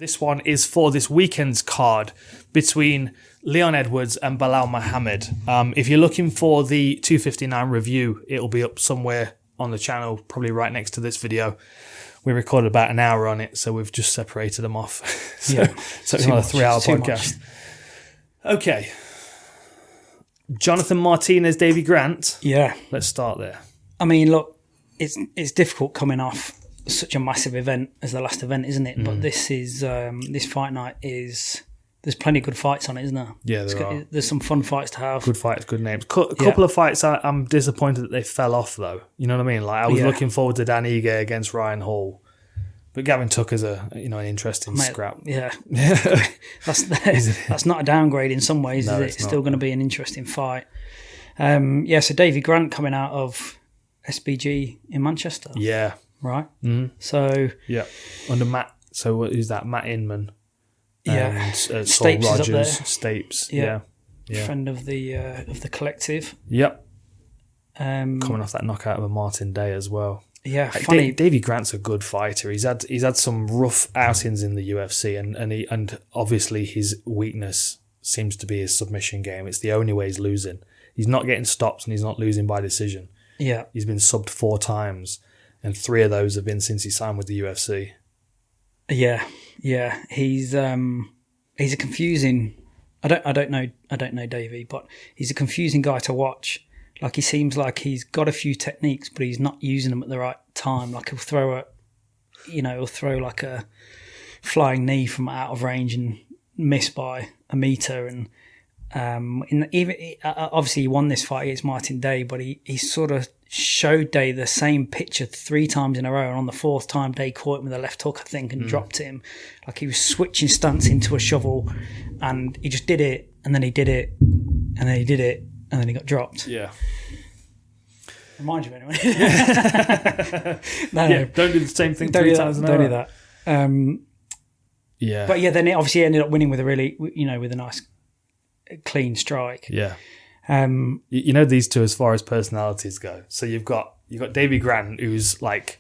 This one is for this weekend's card between Leon Edwards and Belal Muhammad. If you're looking for the 259 review, it'll be up somewhere on the channel, probably right next to this video. We recorded about an hour on it, so we've just separated them off. So it's not a 3-hour podcast. Okay. Jonathan Martinez, Davy Grant. Yeah. Let's start there. I mean, look, it's difficult coming off such a massive event as the last event, isn't it? But this is this fight night is there's plenty of good fights on it, isn't there? Yeah, are. There's some fun fights to have. Good fights, good names. A couple of fights I'm disappointed that they fell off though. You know what I mean? Like I was looking forward to Dan Ige against Ryan Hall, but Gavin Tucker's an interesting scrap. Yeah, that's not a downgrade in some ways, is it? It's still going to be an interesting fight. So Davy Grant coming out of SBG in Manchester. Yeah. Right. Mm-hmm. So under Matt. So who's that? Matt Inman. And Stapes Rogers, is up there. Stapes. Yeah. Friend of the collective. Yep. Coming off that knockout of a Martin Day as well. Yeah, funny. Davy Grant's a good fighter. He's had some rough outings in the UFC, and obviously his weakness seems to be his submission game. It's the only way he's losing. He's not getting stops, and he's not losing by decision. Yeah, he's been subbed 4 times, and 3 of those have been since he signed with the UFC. Yeah. He's a confusing. I don't know Davey, but he's a confusing guy to watch. Like he seems like he's got a few techniques, but he's not using them at the right time. Like he'll throw like a flying knee from out of range and miss by a meter. And obviously he won this fight against Martin Day, but he sort of showed Day the same picture 3 times in a row, and on the 4th time Day caught him with a left hook, I think, and dropped him. Like he was switching stance into a shovel, and he just did it, and then he did it, and then he did it, and then he got dropped. Yeah. Remind you anyway. No, don't do the same thing 3 times in a row. Don't do that. But then it obviously ended up winning with a really, with a nice clean strike. Yeah. These two as far as personalities go. So you've got Davy Grant, who's like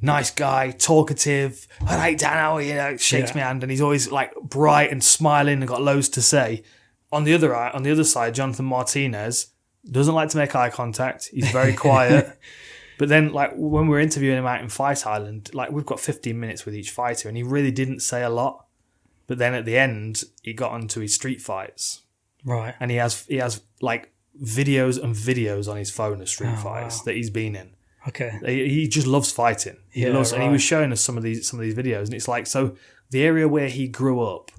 nice guy, talkative. I like Dan, shakes my hand, and he's always like bright and smiling and got loads to say. On the other side, Jonathan Martinez doesn't like to make eye contact. He's very quiet. But then, like when we're interviewing him out in Fight Island, like we've got 15 minutes with each fighter, and he really didn't say a lot. But then at the end, he got onto his street fights. Right. And he has like videos and videos on his phone of street fights that he's been in. Okay. He just loves fighting. And he was showing us some of these videos, and it's like, so the area where he grew up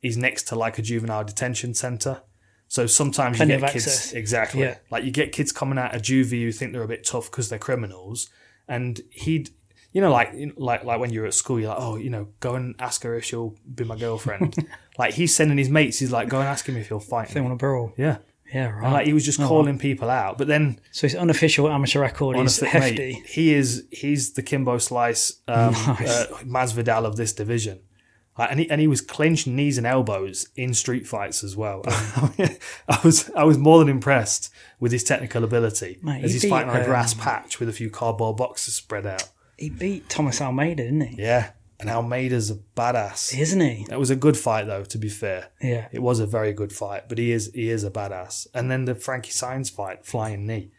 is next to like a juvenile detention centre. So sometimes Plenty you get of kids access. exactly. Yeah. Like you get kids coming out of juvie who think they're a bit tough because they're criminals, and he'd like when you're at school, you're like, go and ask her if she'll be my girlfriend. Like he's sending his mates, he's like, go and ask him if he'll fight If they want to brawl. Yeah. Yeah, right. And like he was just calling people out. But then so his unofficial amateur record is hefty. Mate, he's the Kimbo Slice Masvidal of this division. And he was clenched knees and elbows in street fights as well. I was more than impressed with his technical ability, as he's fighting on a grass patch with a few cardboard boxes spread out. He beat Thomas Almeida, didn't he? Yeah, and Almeida's a badass, isn't he? That was a good fight, though. To be fair, yeah, it was a very good fight. But he is a badass. And then the Frankie Saenz fight, flying knee.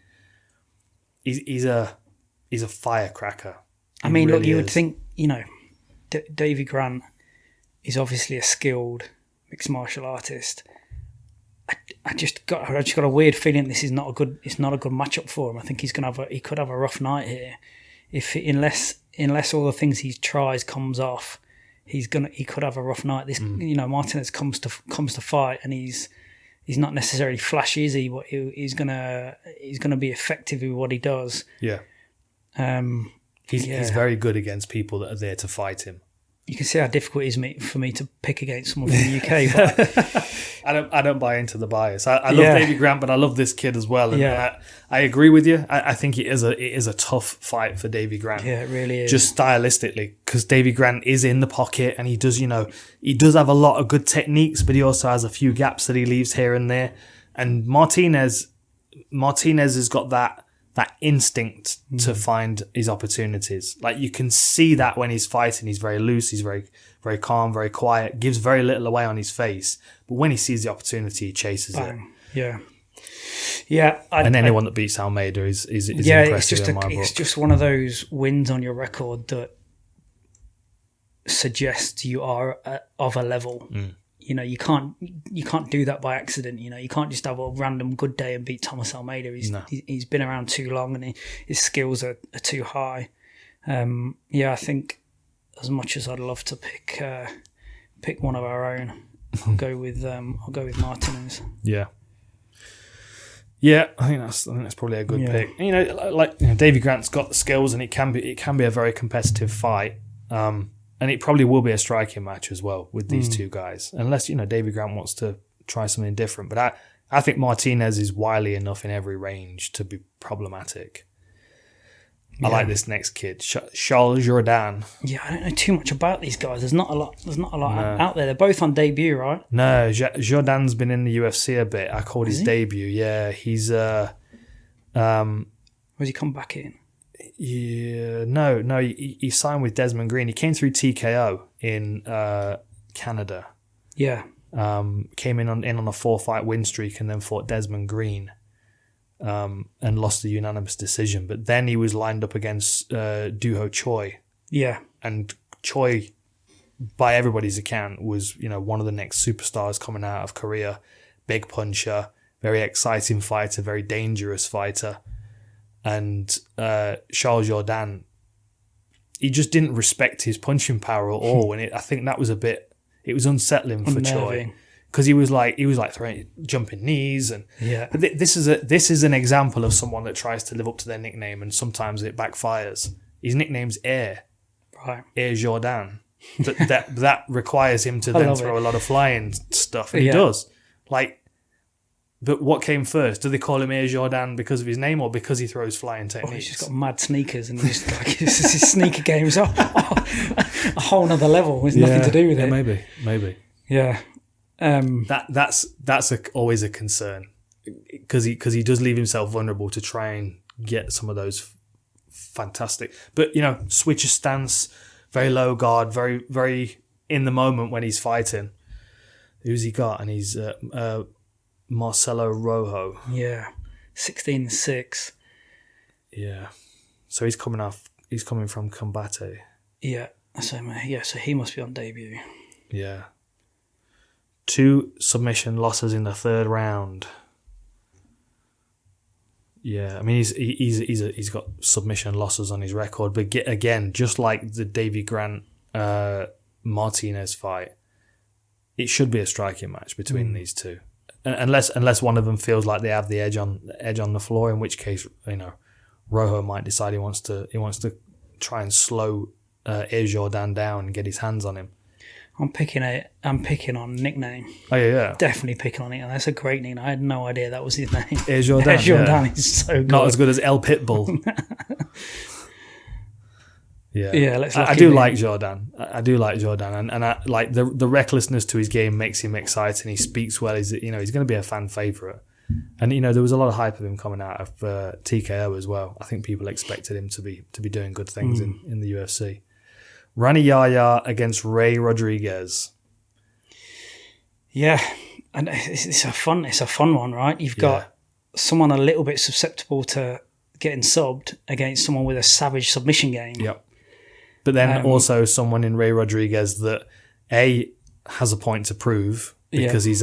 He's a firecracker. I mean, really look, you would think Davy Grant is obviously a skilled mixed martial artist. I just got a weird feeling this is not a good matchup for him. I think he could have a rough night here, unless all the things he tries comes off. He could have a rough night. This Martinez comes to fight, and he's not necessarily flashy, is he? But he's gonna be effective with what he does. Yeah. He's very good against people that are there to fight him. You can see how difficult it is for me to pick against someone from the UK. But I don't buy into the bias. I love Davy Grant, but I love this kid as well. And I agree with you. I think it is a tough fight for Davy Grant. Yeah, it really is. Just stylistically, because Davy Grant is in the pocket, and he does have a lot of good techniques, but he also has a few gaps that he leaves here and there. And Martinez has got that instinct to find his opportunities. Like you can see that when he's fighting, he's very loose, he's very very calm, very quiet, gives very little away on his face. But when he sees the opportunity, he chases it. Yeah. Yeah. And anyone that beats Almeida is impressive in my book. It's just one of those wins on your record that suggests you are of a level. You know, you can't do that by accident. You know, you can't just have a random good day and beat Thomas Almeida. He's been around too long, and his skills are too high. I think as much as I'd love to pick one of our own, I'll go with Martinez. Yeah, I think that's probably a good pick. You know, Davy Grant's got the skills, and it can be a very competitive fight. And it probably will be a striking match as well with these two guys, unless, you know, Davy Grant wants to try something different. But I think Martinez is wily enough in every range to be problematic. I like this next kid, Charles Jourdain. Yeah, I don't know too much about these guys. There's not a lot out there. They're both on debut, right? No, Jourdain's been in the UFC a bit. I called his debut. Yeah, he's Where's he come back in? Yeah, no. He signed with Desmond Green. He came through TKO in Canada. Yeah. Came in on a 4-fight win streak and then fought Desmond Green, and lost the unanimous decision. But then he was lined up against Duho Choi. Yeah. And Choi, by everybody's account, was, you know, one of the next superstars coming out of Korea. Big puncher, very exciting fighter, very dangerous fighter. And Charles Jourdain, he just didn't respect his punching power at all, and I think that was it was unsettling for Choi, because he was like throwing jumping knees, and But this is an example of someone that tries to live up to their nickname, and sometimes it backfires. His nickname's Air, right? Air Jourdain. That requires him to then throw a lot of flying stuff, and he does. But what came first? Do they call him Air Jourdain because of his name, or because he throws flying techniques? He's just got mad sneakers, and his sneaker game's a whole nother level. There's nothing to do with it. Maybe. Yeah. That's always a concern, because he does leave himself vulnerable to try and get some of those fantastic. But, you know, switch his stance, very low guard, very very in the moment when he's fighting. Who's he got? And he's Marcelo Rojo. Yeah, 16-6. Yeah, so he's coming from Combate. Yeah, so he must be on debut. Yeah, 2 submission losses in the 3rd round. Yeah, I mean he's got submission losses on his record, but again, just like the Davy Grant Martinez fight, it should be a striking match between these two. Unless one of them feels like they have the edge on the floor, in which case, you know, Rojo might decide he wants to try and slow Air Jourdain down and get his hands on him. I'm picking on nickname. Oh yeah. Definitely picking on it. And that's a great name. I had no idea that was his name. Air Jourdain. Air Jourdain is so good. Not as good as El Pitbull. Yeah, let's. I do like Jourdain. I do like Jourdain, and I like the recklessness to his game makes him exciting. He speaks well. He's going to be a fan favorite, and you know there was a lot of hype of him coming out of TKO as well. I think people expected him to be doing good things in the UFC. Rani Yahya against Ray Rodriguez. Yeah, and it's a fun one, right? You've got someone a little bit susceptible to getting subbed against someone with a savage submission game. Yep. But then also someone in Ray Rodriguez that has a point to prove, because he's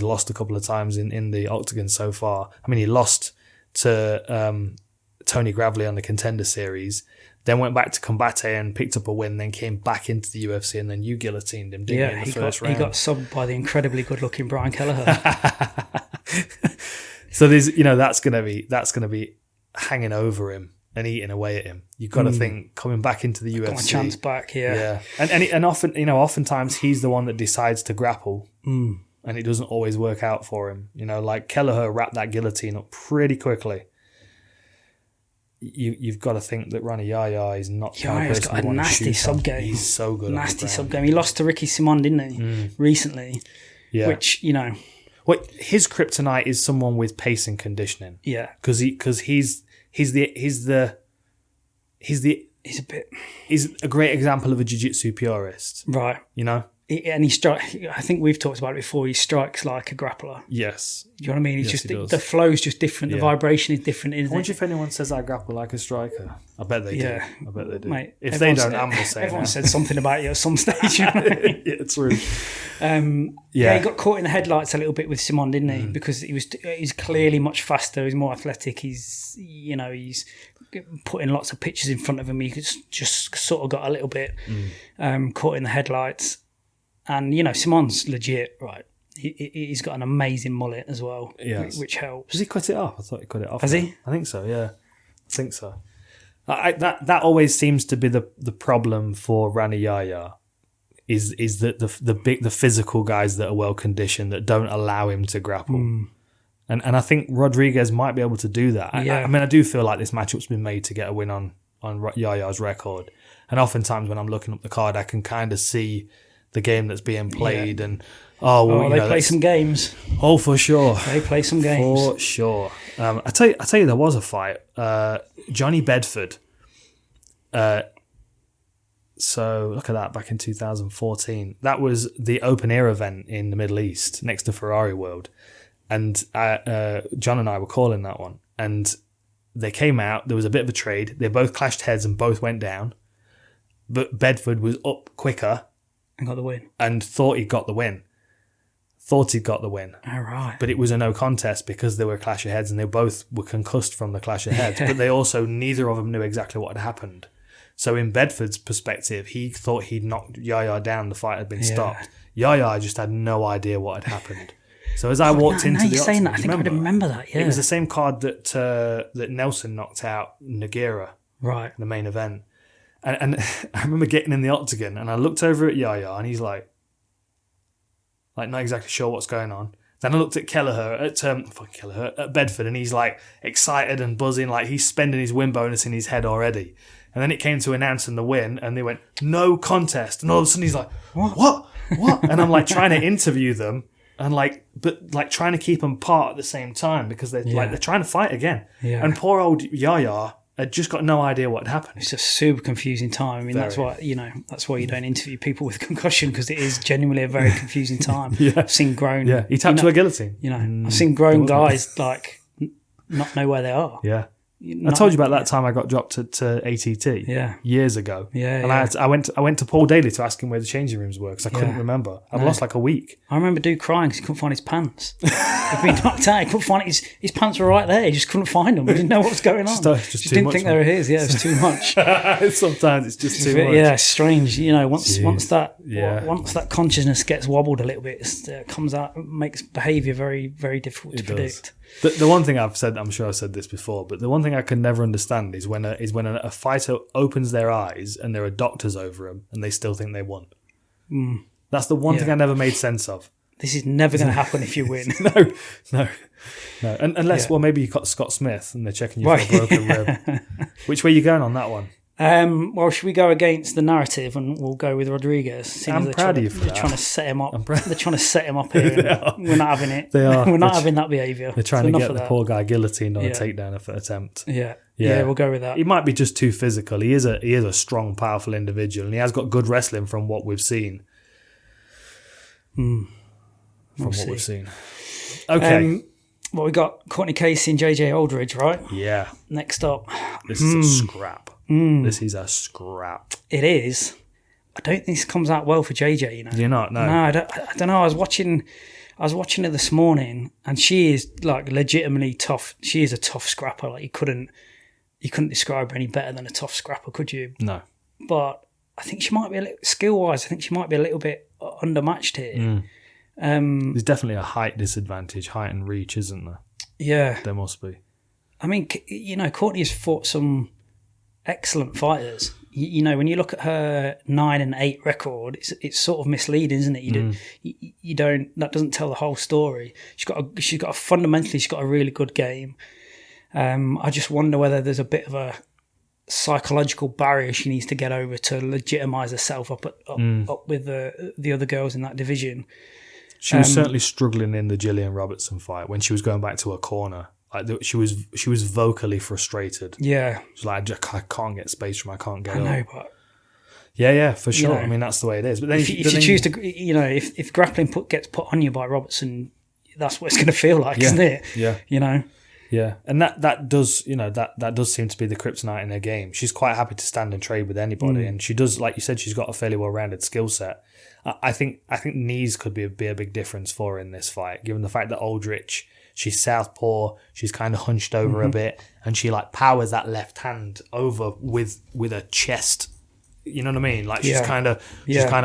lost a couple of times in the octagon so far. I mean, he lost to Tony Gravely on the Contender Series, then went back to Combate and picked up a win, then came back into the UFC, and then you guillotined him, didn't you, in the first round? He got subbed by the incredibly good-looking Brian Kelleher. So there's, that's gonna be hanging over him and eating away at him. You've got to think, coming back into the UFC, got my chance back, yeah. And often, oftentimes he's the one that decides to grapple, and it doesn't always work out for him. Like Kelleher wrapped that guillotine up pretty quickly. You've got to think that Rani Yahya is not. Yahya's got a nasty sub game. He's so good. Nasty sub game. He lost to Ricky Simon, didn't he? Recently. Yeah. Which Well, his kryptonite is someone with pace and conditioning. Yeah. Because he's the He's a bit... He's a great example of a jiu-jitsu purist. Right. You know? And I think we've talked about it before, he strikes like a grappler. Yes. Do you know what I mean? It's Yes, just he does. the flow's just different, the vibration is different, I isn't wonder it? if anyone says I grapple like a striker. I bet they do. I bet they do. Mate, if they don't, I'm going to say everyone that. said something about you at some stage. You know what I mean? Yeah, it's true. He got caught in the headlights a little bit with Simon, didn't he? Because he's clearly much faster. He's more athletic. He's putting lots of pictures in front of him. He just sort of got a little bit caught in the headlights. And Simon's legit, right? He's got an amazing mullet as well, which helps. Does he cut it off? I thought he cut it off. Has he? I think so. Yeah, I think so. That always seems to be the problem for Rani Yahya. Is that the physical guys that are well conditioned that don't allow him to grapple, and I think Rodriguez might be able to do that. I mean, I do feel like this matchup's been made to get a win on Yahya's record, and oftentimes when I'm looking up the card, I can kind of see the game that's being played, and they play some games. Oh, for sure, they play some games for sure. I tell you, there was a fight. Johnny Bedford. So look at that, back in 2014. That was the open air event in the Middle East next to Ferrari World, and John and I were calling that one. And they came out. There was a bit of a trade. They both clashed heads and both went down. But Bedford was up quicker. And got the win. And thought he'd got the win. All right. But it was a no contest because they were a clash of heads and they both were concussed from the clash of heads. But they also, neither of them knew exactly what had happened. So in Bedford's perspective, he thought he'd knocked Yahya down, the fight had been stopped. Yahya just had no idea what had happened. So as I walked into the saying octagon, that, I think I remember that, yeah. It was the same card that Nelson knocked out Nogueira in the main event. And I remember getting in the octagon and I looked over at Yahya and he's like not exactly sure what's going on. Then I looked at at Bedford, and he's like excited and buzzing, like he's spending his win bonus in his head already. And then it came to announcing the win and they went, no contest. And all of a sudden he's like, what? And I'm like trying to interview them and but trying to keep them apart at the same time because they're trying to fight again. Yeah. And poor old Yahya had just got no idea what had happened. It's a super confusing time. I mean, that's why you don't interview people with concussion, because it is genuinely a very confusing time. I've seen grown... Yeah, he tapped to a guillotine. I've seen grown guys not know where they are. Yeah. I told you about that time I got dropped at ATT years ago. And I went to Paul Daly to ask him where the changing rooms were because I couldn't remember. I'd lost like a week. I remember dude crying because he couldn't find his pants. He'd been knocked out. He couldn't find it. His pants were right there. He just couldn't find them. He didn't know what was going on. Just didn't think they were his. Yeah, it was too much. Sometimes it's just too much. Yeah, strange. Once that consciousness gets wobbled a little bit, it comes out, it makes behaviour very, very difficult to predict. The one thing I've said, I'm sure I've said this before, but the one thing I can never understand is when a fighter opens their eyes and there are doctors over them and they still think they won. That's the one thing I never made sense of. This is never going to happen if you win. No. Unless, maybe you got Scott Smith and they're checking you for a broken rib. Which way are you going on that one? Should we go against the narrative and we'll go with Rodriguez? I'm proud of you for that. They're trying to set him up. They're trying to set him up here. We're not having it. They are. We're not having that behaviour. They're trying to get the poor guy guillotined on a takedown attempt. Yeah, we'll go with that. He might be just too physical. He is a strong, powerful individual, and he has got good wrestling from what we've seen. We've seen. Okay. We got Courtney Casey and JJ Aldrich, right? Yeah. Next up. This is a scrap. This is a scrap. It is. I don't think this comes out well for JJ, Do you not? No. No, I don't know. I was watching her this morning, and she is like legitimately tough. She is a tough scrapper. Like you couldn't describe her any better than a tough scrapper, could you? No. But I think she might be skill-wise. I think she might be a little bit undermatched here. There's definitely a height disadvantage, height and reach, isn't there? Yeah, there must be. I mean, Courtney has fought some excellent fighters. When you look at her 9-8 record, it's sort of misleading, isn't it? You don't. That doesn't tell the whole story. She's got a really good game. I just wonder whether there's a bit of a psychological barrier she needs to get over to legitimise herself up with the other girls in that division. She was certainly struggling in the Gillian Robertson fight when she was going back to her corner. Like she was vocally frustrated. Yeah. She's like, I can't get space from. I can't get. I know, but yeah, for sure. You know, I mean, that's the way it is. But then if you choose to, if grappling gets put on you by Robertson, that's what it's going to feel like, isn't it? Yeah. Yeah, and that does that does seem to be the kryptonite in her game. She's quite happy to stand and trade with anybody, and she does, like you said, she's got a fairly well-rounded skill set. I think knees could be a big difference for her in this fight, given the fact that Aldrich, she's southpaw, she's kind of hunched over a bit, and she like powers that left hand over with her chest. You know what I mean? Like she's kind of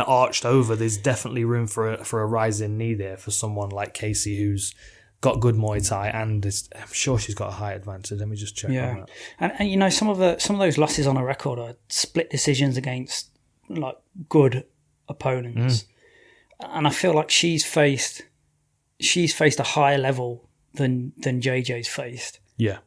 arched over. There's definitely room for a rising knee there for someone like Casey, who's got good Muay Thai, and I'm sure she's got a height advantage. Let me just check on that. And some of those losses on her record are split decisions against like good opponents, and I feel like she's faced a higher level than JJ's faced. Yeah.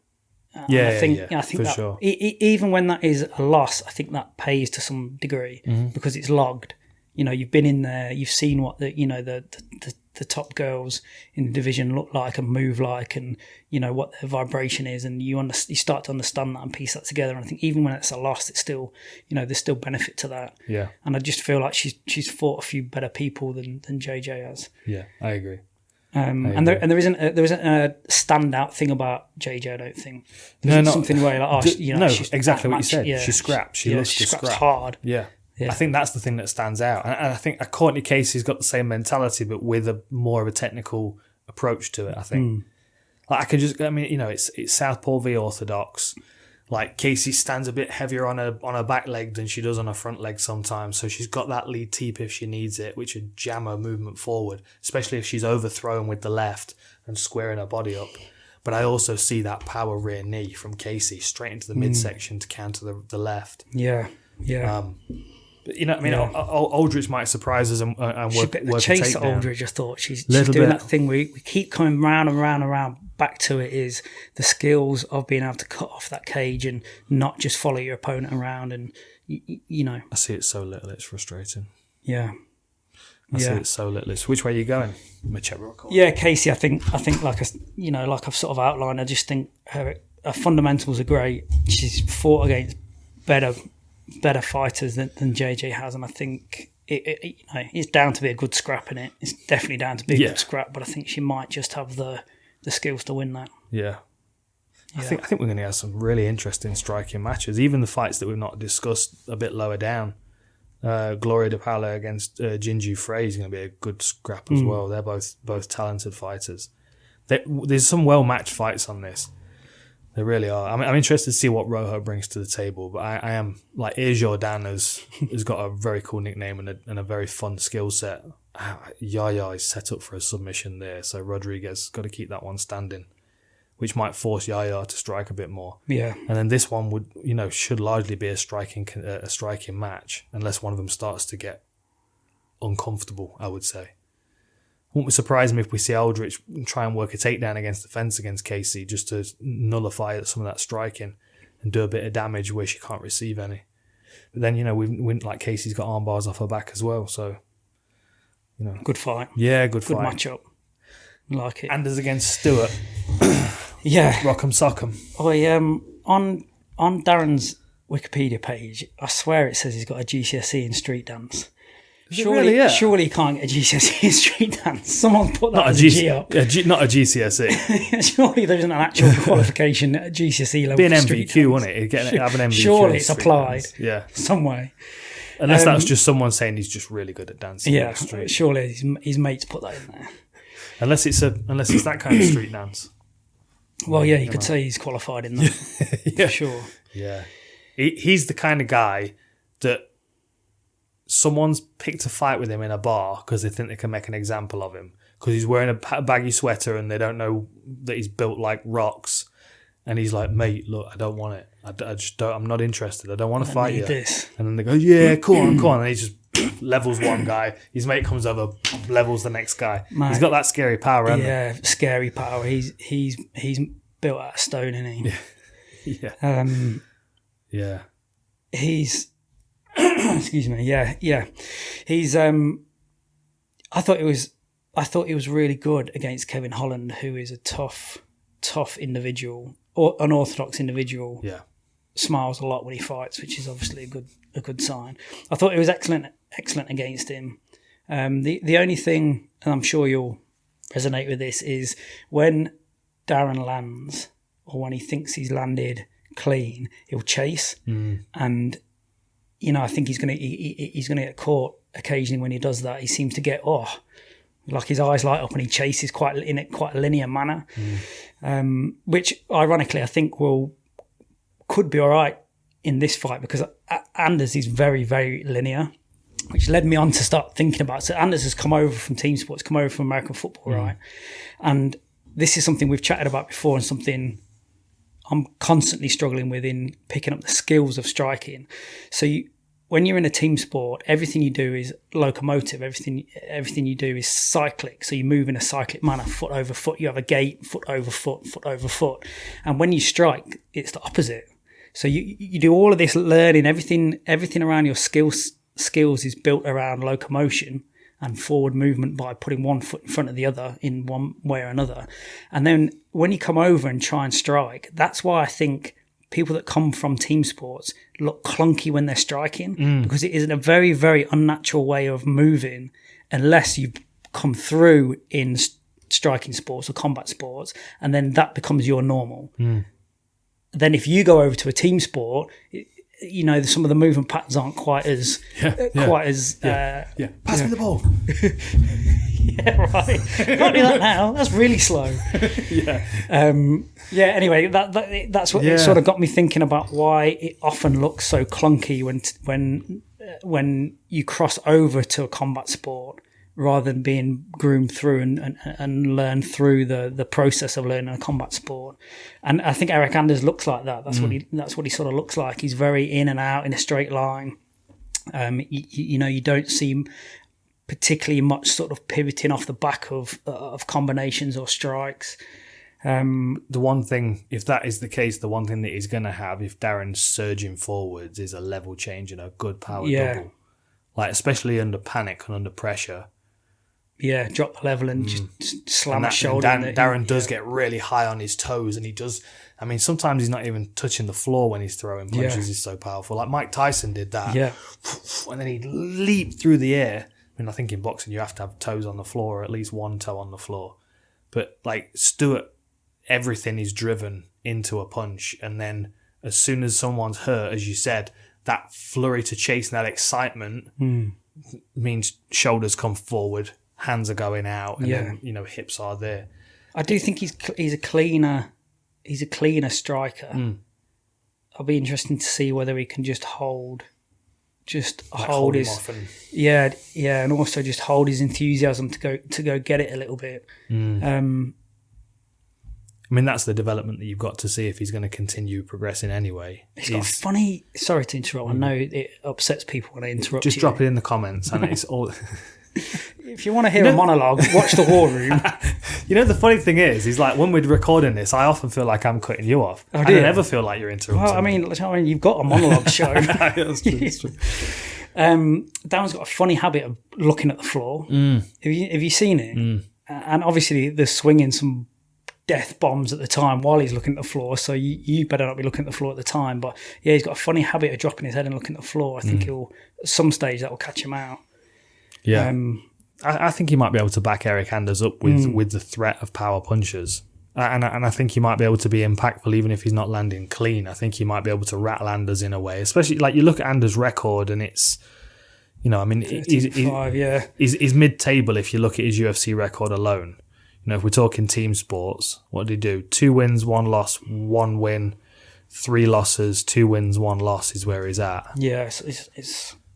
I think for that sure. Even when that is a loss, I think that pays to some degree because it's logged. You've been in there, you've seen what the top girls in the division look like and move like, and what their vibration is, and you start to understand that and piece that together. And I think even when it's a loss, it's still there's still benefit to that. Yeah. And I just feel like she's fought a few better people than JJ has. Yeah, I agree. And there isn't a standout thing about JJ. I don't think. There's something where she's exactly what you said. Yeah. She scraps. She loves to scrap hard. Yeah. I think that's the thing that stands out, and I think Courtney Casey's got the same mentality, but with more of a technical approach to it. I think, it's southpaw v orthodox. Like Casey stands a bit heavier on her back leg than she does on her front leg sometimes, so she's got that lead teep if she needs it, which would jam her movement forward, especially if she's overthrown with the left and squaring her body up. But I also see that power rear knee from Casey straight into the midsection to counter the left. Yeah. But Aldrich might surprise us and work the chase at Aldrich. I thought she's doing that thing we keep coming round and round and round back to. It is the skills of being able to cut off that cage and not just follow your opponent around. And I see it so little, it's frustrating. Yeah, I see it so little. Which way are you going, whichever? Yeah, Casey. I think like I've sort of outlined. I just think her fundamentals are great. She's fought against better fighters than JJ has, and I think it's down to be a good scrap in it. It's definitely down to be a good scrap, but I think she might just have the skills to win that. Yeah. I think we're going to have some really interesting striking matches. Even the fights that we've not discussed a bit lower down. Gloria DePaula against Jinju Frey is going to be a good scrap as well. They're both talented fighters. There's some well-matched fights on this. They really are. I'm interested to see what Rojo brings to the table, but I am like Jourdain has got a very cool nickname and a very fun skill set. Yahya is set up for a submission there, so Rodriguez got to keep that one standing, which might force Yahya to strike a bit more. Yeah, and then this one should largely be a striking match, unless one of them starts to get uncomfortable. I would say. Wouldn't surprise me if we see Aldrich try and work a takedown against the fence against Casey just to nullify some of that striking and do a bit of damage where she can't receive any. But then, we like Casey's got arm bars off her back as well, so, Good fight. Yeah, good fight. Good matchup. Like it. And as against Stewart. Yeah. Rock'em sock'em. On Darren's Wikipedia page, I swear it says he's got a GCSE in street dance. Surely he can't get a GCSE in street dance. Someone put that as a G up. Not a GCSE. Surely there isn't an actual qualification at a GCSE level. Be an MVQ, wouldn't it? Have an MVQ. Surely it's applied. Dance. Yeah. Some way. Unless that's just someone saying he's just really good at dancing. Yeah. Surely his mates put that in there. Unless it's that kind of street dance. Well, yeah, you could say he's qualified in that. Yeah. For sure. Yeah. He's the kind of guy that someone's picked a fight with him in a bar because they think they can make an example of him because he's wearing a baggy sweater and they don't know that he's built like rocks, and he's like, mate, look, I don't want it. I just don't. I'm not interested. I don't want to fight you. This. And then they go, yeah, come on, and he just levels one guy. His mate comes over, levels the next guy. Mate, he's got that scary power. Yeah, scary power. He's built out of stone, isn't he? Yeah. Yeah. He's. Excuse me. Yeah. He's. I thought it was really good against Kevin Holland, who is a tough tough individual, or unorthodox individual. Yeah. Smiles a lot when he fights, which is obviously a good sign. I thought it was excellent against him. The only thing, and I'm sure you'll resonate with this, is when Darren lands, or when he thinks he's landed clean, he'll chase, and I think he's gonna get caught occasionally when he does that. He seems to get like his eyes light up and he chases in quite a linear manner, which ironically I think could be all right in this fight, because Anders is very, very linear, which led me on to start thinking about. So Anders has come over from team sports, come over from American football, right? And this is something we've chatted about before, and something I'm constantly struggling with in picking up the skills of striking. So when you're in a team sport, everything you do is locomotive. Everything you do is cyclic. So you move in a cyclic manner, foot over foot. You have a gait, foot over foot, foot over foot. And when you strike, it's the opposite. So you do all of this learning. Everything around your skills is built around locomotion and forward movement by putting one foot in front of the other in one way or another. And then when you come over and try and strike, that's why I think people that come from team sports look clunky when they're striking, because it is a very, very unnatural way of moving unless you've come through in striking sports or combat sports, and then that becomes your normal. Then if you go over to a team sport, some of the movement patterns aren't quite as Pass me the ball. Yeah, right. Can't do that now. That's really slow. Anyway, that's what it sort of got me thinking about why it often looks so clunky when you cross over to a combat sport, rather than being groomed through and learn through the process of learning a combat sport. And I think Eric Anders looks like that. That's what he sort of looks like. He's very in and out in a straight line. You don't see particularly much sort of pivoting off the back of combinations or strikes. The one thing, if that is the case, the one thing that he's going to have if Darren's surging forwards is a level change and a good power double. Like, especially under panic and under pressure. Yeah, drop the level and just slam his shoulder. Darren does get really high on his toes, and he does. I mean, sometimes he's not even touching the floor when he's throwing punches. He's so powerful. Like Mike Tyson did that. Yeah. And then he'd leap through the air. I mean, I think in boxing you have to have toes on the floor, or at least one toe on the floor. But like Stewart, everything is driven into a punch, and then as soon as someone's hurt, as you said, that flurry to chase and that excitement means shoulders come forward, hands are going out, and then hips are there. I do think he's a cleaner striker. I'll be interested to see whether he can just hold his and also just hold his enthusiasm to go get it a little bit. I mean, that's the development that you've got to see if he's going to continue progressing anyway. It's got a funny... Sorry to interrupt. I know it upsets people when I interrupt Just drop it in the comments, and it's all... If you want to hear a monologue, watch The War Room. The funny thing is like when we're recording this, I often feel like I'm cutting you off. I don't ever feel like you're interrupting. Well, I mean, you've got a monologue show. That's true. Darren's got a funny habit of looking at the floor. Have you seen it? And obviously, they're swinging some death bombs at the time while he's looking at the floor, so you better not be looking at the floor at the time. But yeah, he's got a funny habit of dropping his head and looking at the floor. I think at some stage that will catch him out. Yeah, I think he might be able to back Eric Anders up with the threat of power punches, and I think he might be able to be impactful even if he's not landing clean. I think he might be able to rattle Anders in a way, especially like you look at Anders' record and it's, he's mid-table if you look at his UFC record alone. If we're talking team sports, what did he do? 2 wins, 1 loss, 1 win, 3 losses, 2 wins, 1 loss is where he's at. Yeah,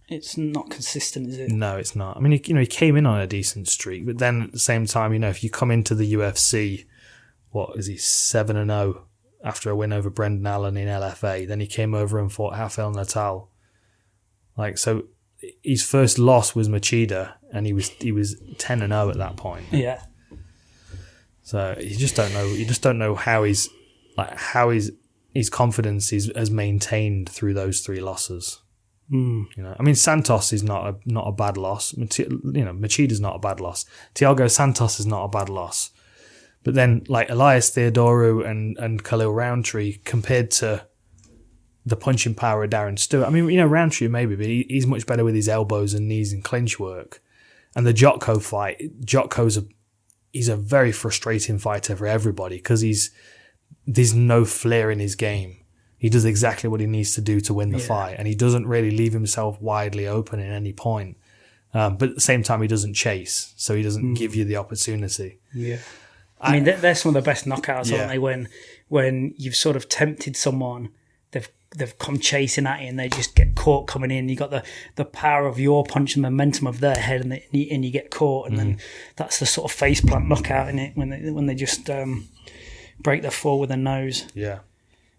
it's not consistent, is it? No, it's not. I mean, he came in on a decent streak, but then at the same time, if you come into the UFC, what is he, 7-0 after a win over Brendan Allen in LFA, then he came over and fought Rafael Natal. Like, so his first loss was Machida, and he was 10-0 at that point. Yeah. So you just don't know. You just don't know how his confidence has maintained through those 3 losses. I mean, Santos is not a bad loss. Machida's not a bad loss. Thiago Santos is not a bad loss. But then, like Elias Theodorou and Khalil Roundtree, compared to the punching power of Darren Stewart. I mean, Roundtree maybe, but he's much better with his elbows and knees and clinch work. And the Jotko fight, he's a very frustrating fighter for everybody because there's no flair in his game. He does exactly what he needs to do to win the fight, and he doesn't really leave himself widely open at any point. But at the same time, he doesn't chase, so he doesn't give you the opportunity. Yeah. I mean, they're some of the best knockouts, aren't they? When you've sort of tempted someone, they've come chasing at you, and they just get caught coming in. You got the power of your punch and the momentum of their head, and you get caught, and then that's the sort of face plant knockout in it when they just break their fall with their nose. Yeah.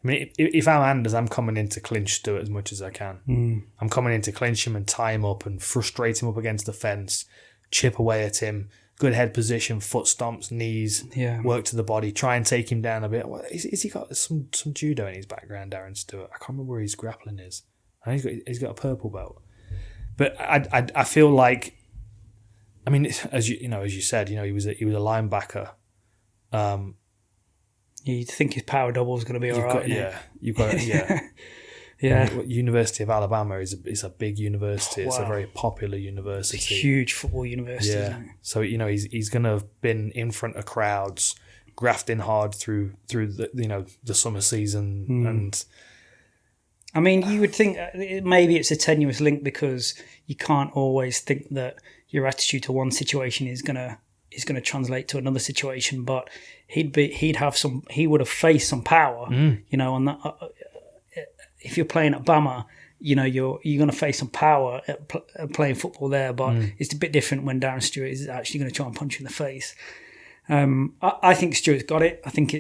I mean, if I'm Anders, I'm coming in to clinch Stewart as much as I can. I'm coming in to clinch him and tie him up and frustrate him up against the fence, chip away at him. Good head position, foot stomps, knees, work to the body, try and take him down a bit. Is he got some judo in his background, Darren Stewart? I can't remember where his grappling is. I know he's got a purple belt. But I feel like, I mean, as you said, he was a linebacker. You'd think his power double is going to be all right. You've got yeah. Yeah. University of Alabama is a big university. It's a very popular university. It's a huge football university. Yeah. So he's going to have been in front of crowds, grafting hard through the summer season, and I mean, you would think maybe it's a tenuous link because you can't always think that your attitude to one situation is going to translate to another situation. But he would have faced some power, on that. If you're playing at Bama, you're going to face some power at playing football there, but it's a bit different when Darren Stewart is actually going to try and punch you in the face. I think Stewart's got it. I think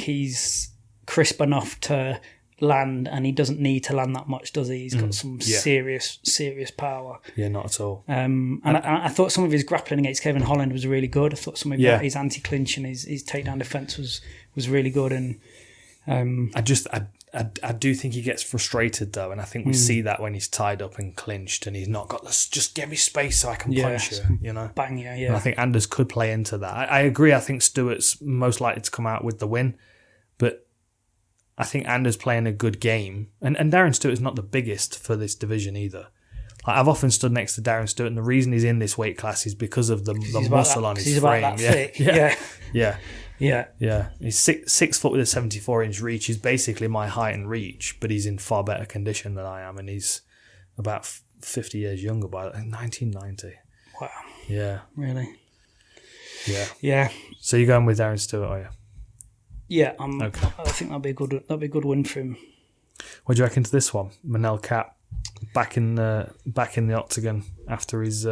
he's crisp enough to land, and he doesn't need to land that much, does he? He's got some serious power. Yeah, not at all. And I thought some of his grappling against Kevin Holland was really good. I thought some of his anti-clinch and his takedown defense was really good. And I do think he gets frustrated though, and I think we see that when he's tied up and clinched, and he's not got this. Just give me space so I can punch you. Bang you. Yeah. And I think Anders could play into that. I agree. I think Stewart's most likely to come out with the win, but I think Anders playing a good game, and Darren Stewart's not the biggest for this division either. Like, I've often stood next to Darren Stewart, and the reason he's in this weight class is because of the muscle on his frame. He's about that thick. Yeah. He's 6 foot with a 74-inch reach. He's basically my height and reach, but he's in far better condition than I am, and he's about 50 years younger by 1990. Wow. Yeah. Really? Yeah. Yeah. So you're going with Darren Stewart, are you? Yeah, okay. I think that'd be a good win for him. What do you reckon to this one? Manel Kape back in the octagon after his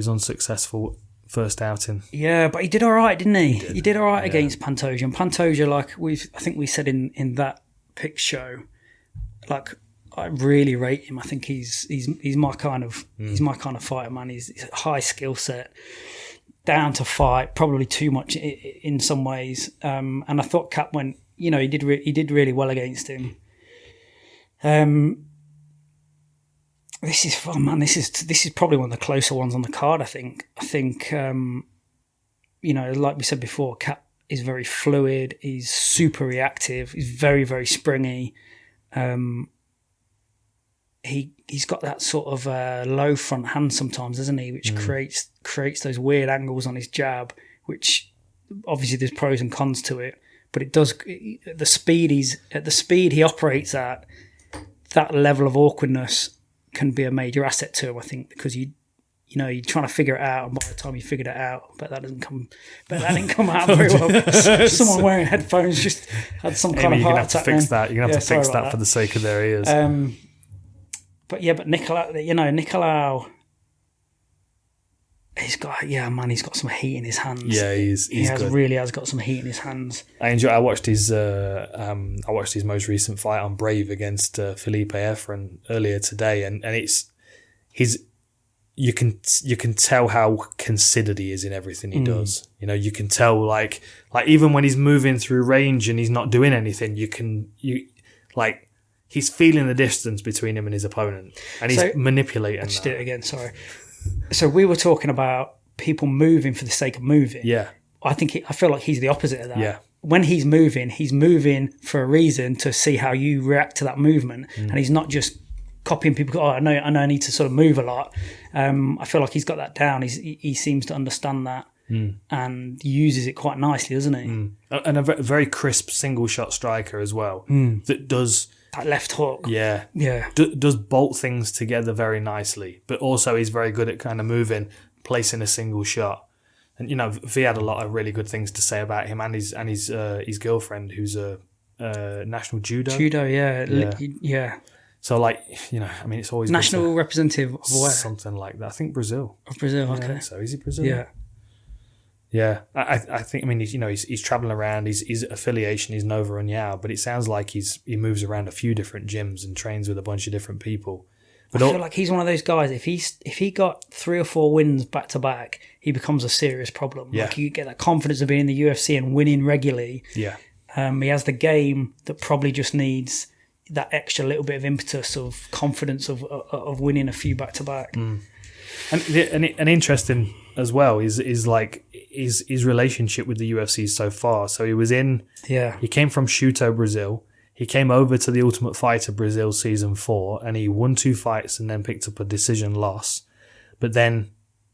unsuccessful first outing. Yeah, but he did all right, didn't he? He did all right against Pantoja. And Pantoja, like I think we said in that pick show, like I really rate him. I think he's my kind of fighter, man. He's a high skill set, down to fight, probably too much in some ways. And I thought Kape went, he did really well against him. This is probably one of the closer ones on the card. I think like we said before, Kape is very fluid. He's super reactive. He's very, very springy. He's got that sort of low front hand sometimes, doesn't he? Which creates those weird angles on his jab. Which obviously there's pros and cons to it, but it does. The speed he operates at, that level of awkwardness can be a major asset to him, I think, because you're trying to figure it out, and by the time you figured it out, but that didn't come out very well. Someone wearing headphones just had some kind of heart attack. You're gonna have to fix that for the sake of their ears. But Nicolau, he's got some heat in his hands. Yeah, he really has got some heat in his hands. I watched his most recent fight on Brave against Felipe Efren earlier today, and you can tell how considered he is in everything he does. You can tell like even when he's moving through range and he's not doing anything, he's feeling the distance between him and his opponent, and he's manipulating. I just did it again. Sorry. So we were talking about people moving for the sake of moving. Yeah. I feel like he's the opposite of that. Yeah. When he's moving for a reason to see how you react to that movement, and he's not just copying people. Oh, I know I need to sort of move a lot. I feel like he's got that down. He seems to understand that and uses it quite nicely, doesn't he? And a very crisp single shot striker as well that does that left hook. Yeah. Does bolt things together very nicely, but also he's very good at kind of moving, placing a single shot. And V had a lot of really good things to say about him and his girlfriend, who's a national judo. Yeah. So it's always national representative of where? Something like that. I think Brazil. Of Brazil, okay. I think so is he Brazilian? Yeah. I think he's traveling around. His affiliation is Nova União, but it sounds like he moves around a few different gyms and trains with a bunch of different people. But I feel like he's one of those guys. If he got 3 or 4 wins back to back, he becomes a serious problem. Yeah. Like you get that confidence of being in the UFC and winning regularly. Yeah. He has the game that probably just needs that extra little bit of impetus of confidence of winning a few back to back. And interesting as well is like his relationship with the UFC so far. So he came from Shooto, Brazil. He came over to the Ultimate Fighter Brazil Season 4 and he won 2 fights and then picked up a decision loss. But then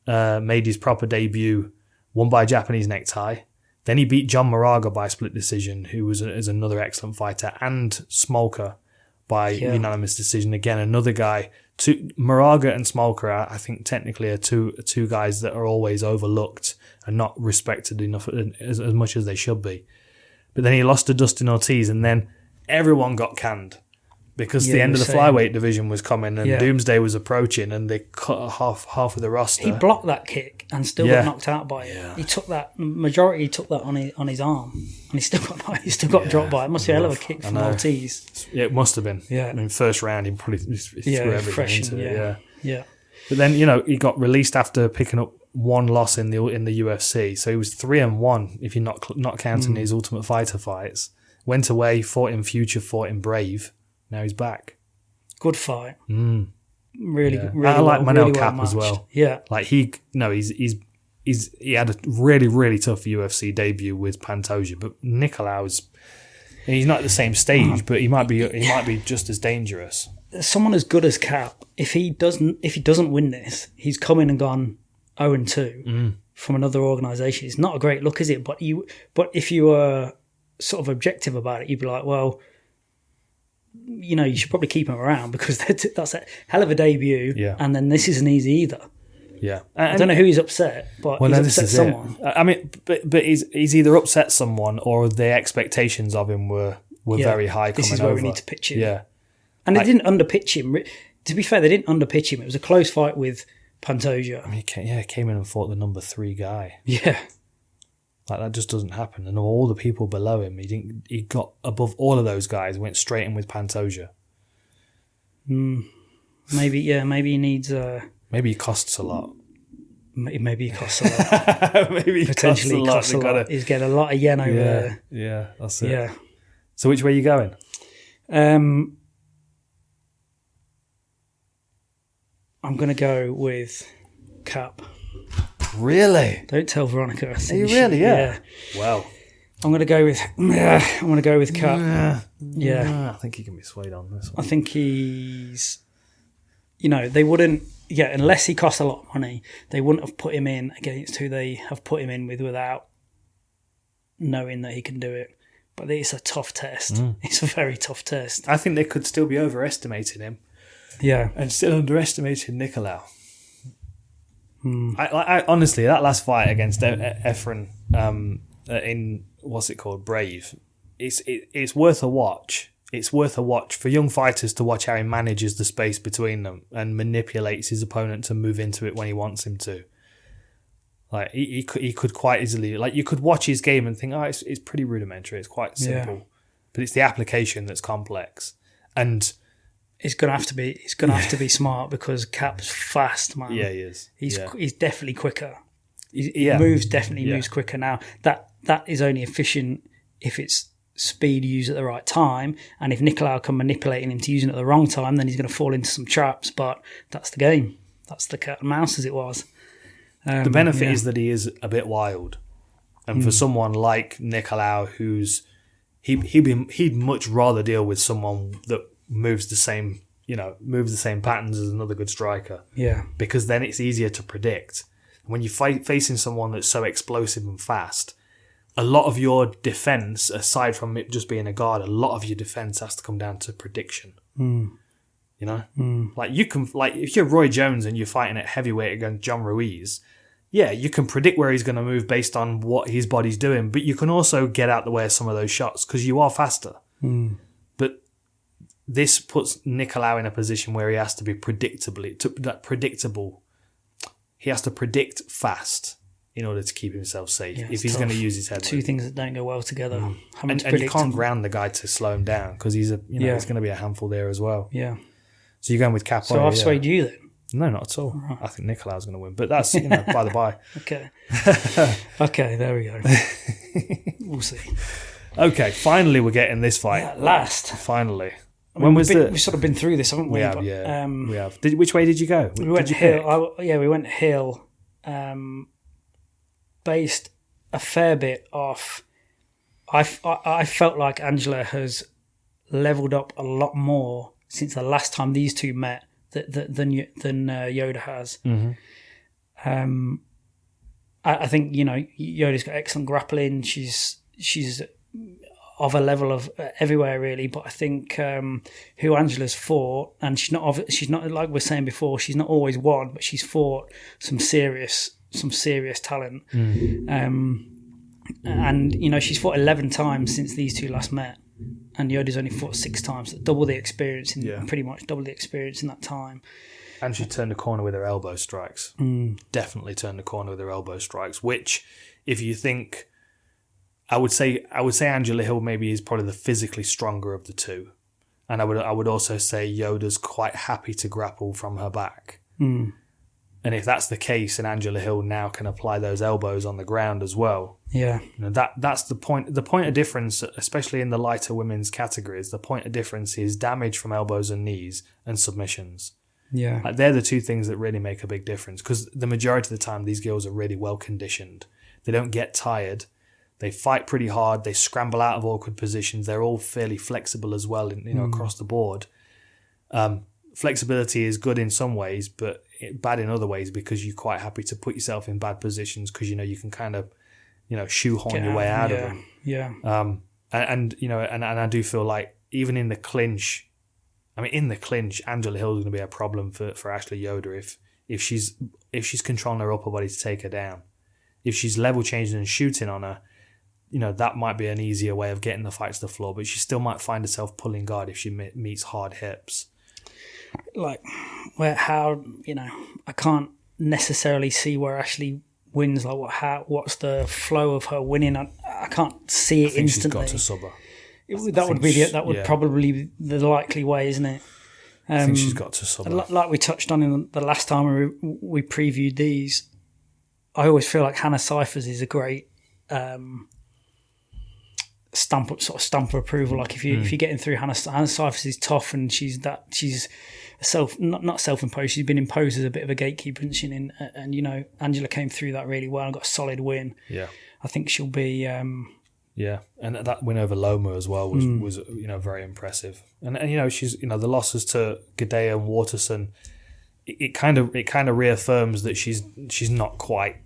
made his proper debut, won by a Japanese necktie. Then he beat John Moraga by split decision, who is another excellent fighter, and Smolka by unanimous decision. Again, another guy. Moraga and Smolka, I think, technically are two guys that are always overlooked and not respected enough as much as they should be. But then he lost to Dustin Ortiz, and then everyone got canned because the end of the flyweight division was coming and Doomsday was approaching, and they cut half of the roster. He blocked that kick and still got knocked out by it. Yeah. He took that on his arm, and he still got dropped by it. It must be a hell of a kick from Ortiz. Yeah, it must have been. Yeah. I mean, first round he probably threw everything into it. Yeah. But then he got released after picking up 1 loss in the UFC, so he was 3-1 if you're not counting his Ultimate Fighter fights. Went away, fought in Future, fought in Brave. Now he's back. Good fight. Really, I like Manel Kape well as well. Yeah, like he had a really, really tough UFC debut with Pantoja, but Nicolau he's not at the same stage, but he might be just as dangerous. Someone as good as Kape, if he doesn't win this, he's come in and gone 0-2 from another organisation. It's not a great look, is it? But if you were sort of objective about it, you'd be like, well, you should probably keep him around because that's a hell of a debut. Yeah. And then this isn't easy either. Yeah. I don't know who he's upset, but he's upset someone. I mean, but he's either upset someone or the expectations of him were very high coming over. This is where we need to pitch him. Yeah. And they didn't underpitch him. To be fair, they didn't underpitch him. It was a close fight with Pantoja. I mean, he came in and fought the number 3 guy. Yeah. Like, that just doesn't happen. And all the people below him, he got above all of those guys, went straight in with Pantoja. Maybe he needs... maybe he costs a lot. Maybe he costs a lot. Maybe he potentially costs a lot. He's getting a lot of yen over there. Yeah, that's it. Yeah. So which way are you going? I'm going to go with Kape. Really? Don't tell Veronica. Are you really? Yeah. Well, I'm going to go with Kape. Yeah. I think he can be swayed on this one. I think he's, they wouldn't, unless he cost a lot of money, they wouldn't have put him in against who they have put him in with without knowing that he can do it. But it's a tough test. It's a very tough test. I think they could still be overestimating him. Yeah. And still underestimating Nicolau. I honestly, that last fight against Efren in what's it called, Brave, it's worth a watch. It's worth a watch for young fighters to watch how he manages the space between them and manipulates his opponent to move into it when he wants him to. Like he could quite easily, like, you could watch his game and think, oh, it's pretty rudimentary, it's quite simple, but it's the application that's complex. And He's gonna have to be. He's gonna have to be smart because Kape's fast, man. Yeah, he is. He's definitely quicker. Moves quicker now. That is only efficient if it's speed used at the right time, and if Nicolau can manipulate him to using it at the wrong time, then he's going to fall into some traps. But that's the game. That's the cat and mouse, as it was. The benefit is that he is a bit wild, And for someone like Nicolau, he'd much rather deal with someone that moves the same patterns as another good striker. Yeah. Because then it's easier to predict. When you're facing someone that's so explosive and fast, a lot of your defense, aside from it just being a guard, a lot of your defense has to come down to prediction. You know, like if you're Roy Jones and you're fighting at heavyweight against John Ruiz, yeah, you can predict where he's going to move based on what his body's doing, but you can also get out the way of some of those shots because you are faster. But this puts Nicolau in a position where he has to be predictable. He has to predict fast in order to keep himself safe if he's going to use his head. Two things that don't go well together. And you can't ground the guy to slow him down because he's he's going to be a handful there as well. Yeah. So you're going with Kape. So I've swayed you then? No, not at all. Right. I think Nicolau's going to win, but that's by the by. Okay. Okay, there we go. We'll see. Okay, finally we're getting this fight. Yeah, last. Finally. I mean, we've sort of been through this, haven't we? We have, yeah. We have. Which way did you go? We went Hill. We went Hill. Based a fair bit off. I felt like Angela has leveled up a lot more since the last time these two met than Yoder has. I think Yoder's got excellent grappling. She's of a level of everywhere really, but I think who Angela's fought, and she's not like we were saying before, she's not always won, but she's fought some serious talent. And she's fought 11 times since these two last met, and Yoder's only fought 6 times, so double the experience pretty much double the experience in that time. And she turned the corner with her elbow strikes. Definitely turned the corner with her elbow strikes, which if you think, I would say Angela Hill maybe is probably the physically stronger of the two. And I would also say Yoder's quite happy to grapple from her back. And if that's the case, and Angela Hill now can apply those elbows on the ground as well. Yeah. That's the point. The point of difference, especially in the lighter women's categories, the point of difference is damage from elbows and knees and submissions. Yeah. Like they're the two things that really make a big difference, because the majority of the time these girls are really well conditioned. They don't get tired. They fight pretty hard. They scramble out of awkward positions. They're all fairly flexible as well, across the board. Flexibility is good in some ways, but bad in other ways, because you're quite happy to put yourself in bad positions because you can kind of shoehorn your way out of them. Yeah. And I do feel like even in the clinch, Angela Hill is going to be a problem for Ashley Yoder if she's controlling her upper body to take her down. If she's level changing and shooting on her, that might be an easier way of getting the fight to the floor, but she still might find herself pulling guard if she meets hard hips. Like, I can't necessarily see where Ashley wins. Like, what's the flow of her winning? I can't see it instantly. She's got to sub her. That would probably be the likely way, isn't it? I think she's got to sub her. Like we touched on in the last time we previewed these, I always feel like Hannah Cyphers is a great stamp of approval. Like if you're getting through Hannah Cyphers is tough, and she's not self-imposed. She's been imposed as a bit of a gatekeeper, isn't she? And Angela came through that really well and got a solid win. Yeah, I think she'll be. Yeah, and that win over Loma as well was very impressive. And she's the losses to Jourdain and Waterson. It kind of reaffirms that she's not quite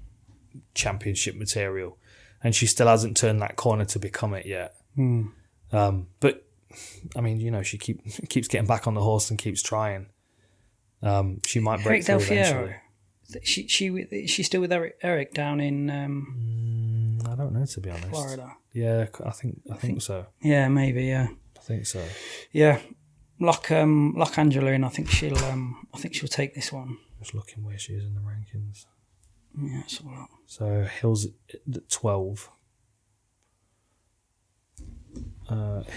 championship material, and she still hasn't turned that corner to become it yet. But I mean, she keeps getting back on the horse and keeps trying. She might break through eventually. She's still with Eric down in. I don't know, to be honest. Florida. Yeah, I think so. Yeah, maybe. Yeah, I think so. Yeah, lock Angela in. I think she'll take this one. Just looking where she is in the rankings. Yeah, it's all right. So Hill's at 12.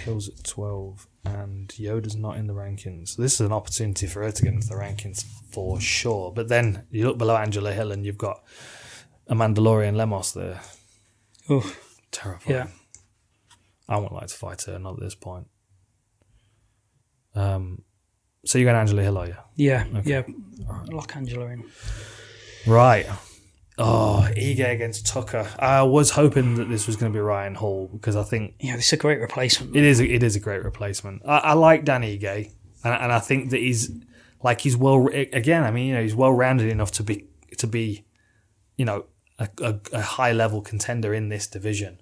Hill's at 12, and Yoder's not in the rankings. So this is an opportunity for her to get into the rankings for sure. But then you look below Angela Hill, and you've got a Mandalorian Lemos there. Oh, terrifying. Yeah. I wouldn't like to fight her, not at this point. So you're going Angela Hill, are you? Yeah, okay. yeah. Right. Lock Angela in. Right. Oh, Ige against Tucker. I was hoping that this was going to be Ryan Hall because I think this is a great replacement. It is a great replacement. I like Dan Ige, and I think that he's well. Again, I mean, he's well rounded enough to be a high level contender in this division.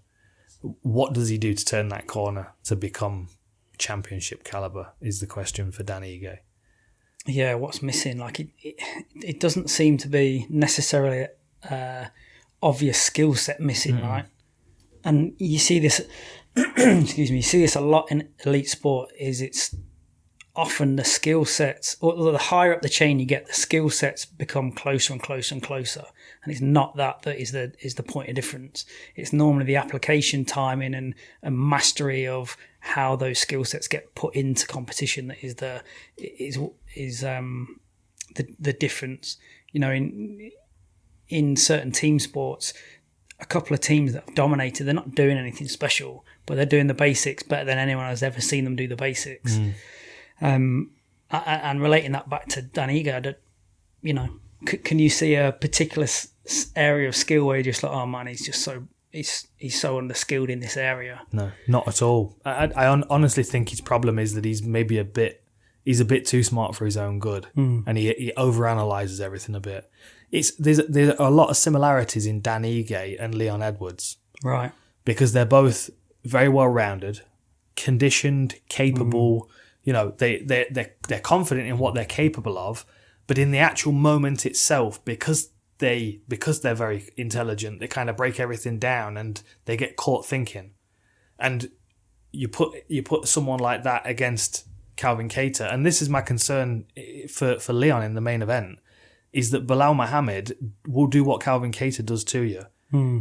What does he do to turn that corner to become championship caliber? Is the question for Dan Ige. Yeah, what's missing? Like it doesn't seem to be necessarily obvious skill set missing, right? And you see this, excuse me, you see this a lot in elite sport. It's often the skill sets, or the higher up the chain you get, the skill sets become closer and closer and closer. And it's not that is the point of difference. It's normally the application timing and mastery of how those skill sets get put into competition that is the difference. In certain team sports, a couple of teams that have dominated, they're not doing anything special, but they're doing the basics better than anyone has ever seen them do the basics. And relating that back to Dan Ige, can you see a particular area of skill where you're just like, oh man, he's just so he's so underskilled in this area? No, not at all. I honestly think his problem is that he's maybe a bit too smart for his own good, and he overanalyzes everything a bit. There's a lot of similarities in Dan Ige and Leon Edwards, right? Because they're both very well rounded, conditioned, capable. They're confident in what they're capable of, but in the actual moment itself, because they're very intelligent, they kind of break everything down and they get caught thinking. And you put someone like that against Calvin Kape, and this is my concern for Leon in the main event, is that Bilal Muhammad will do what Calvin Kape does to you.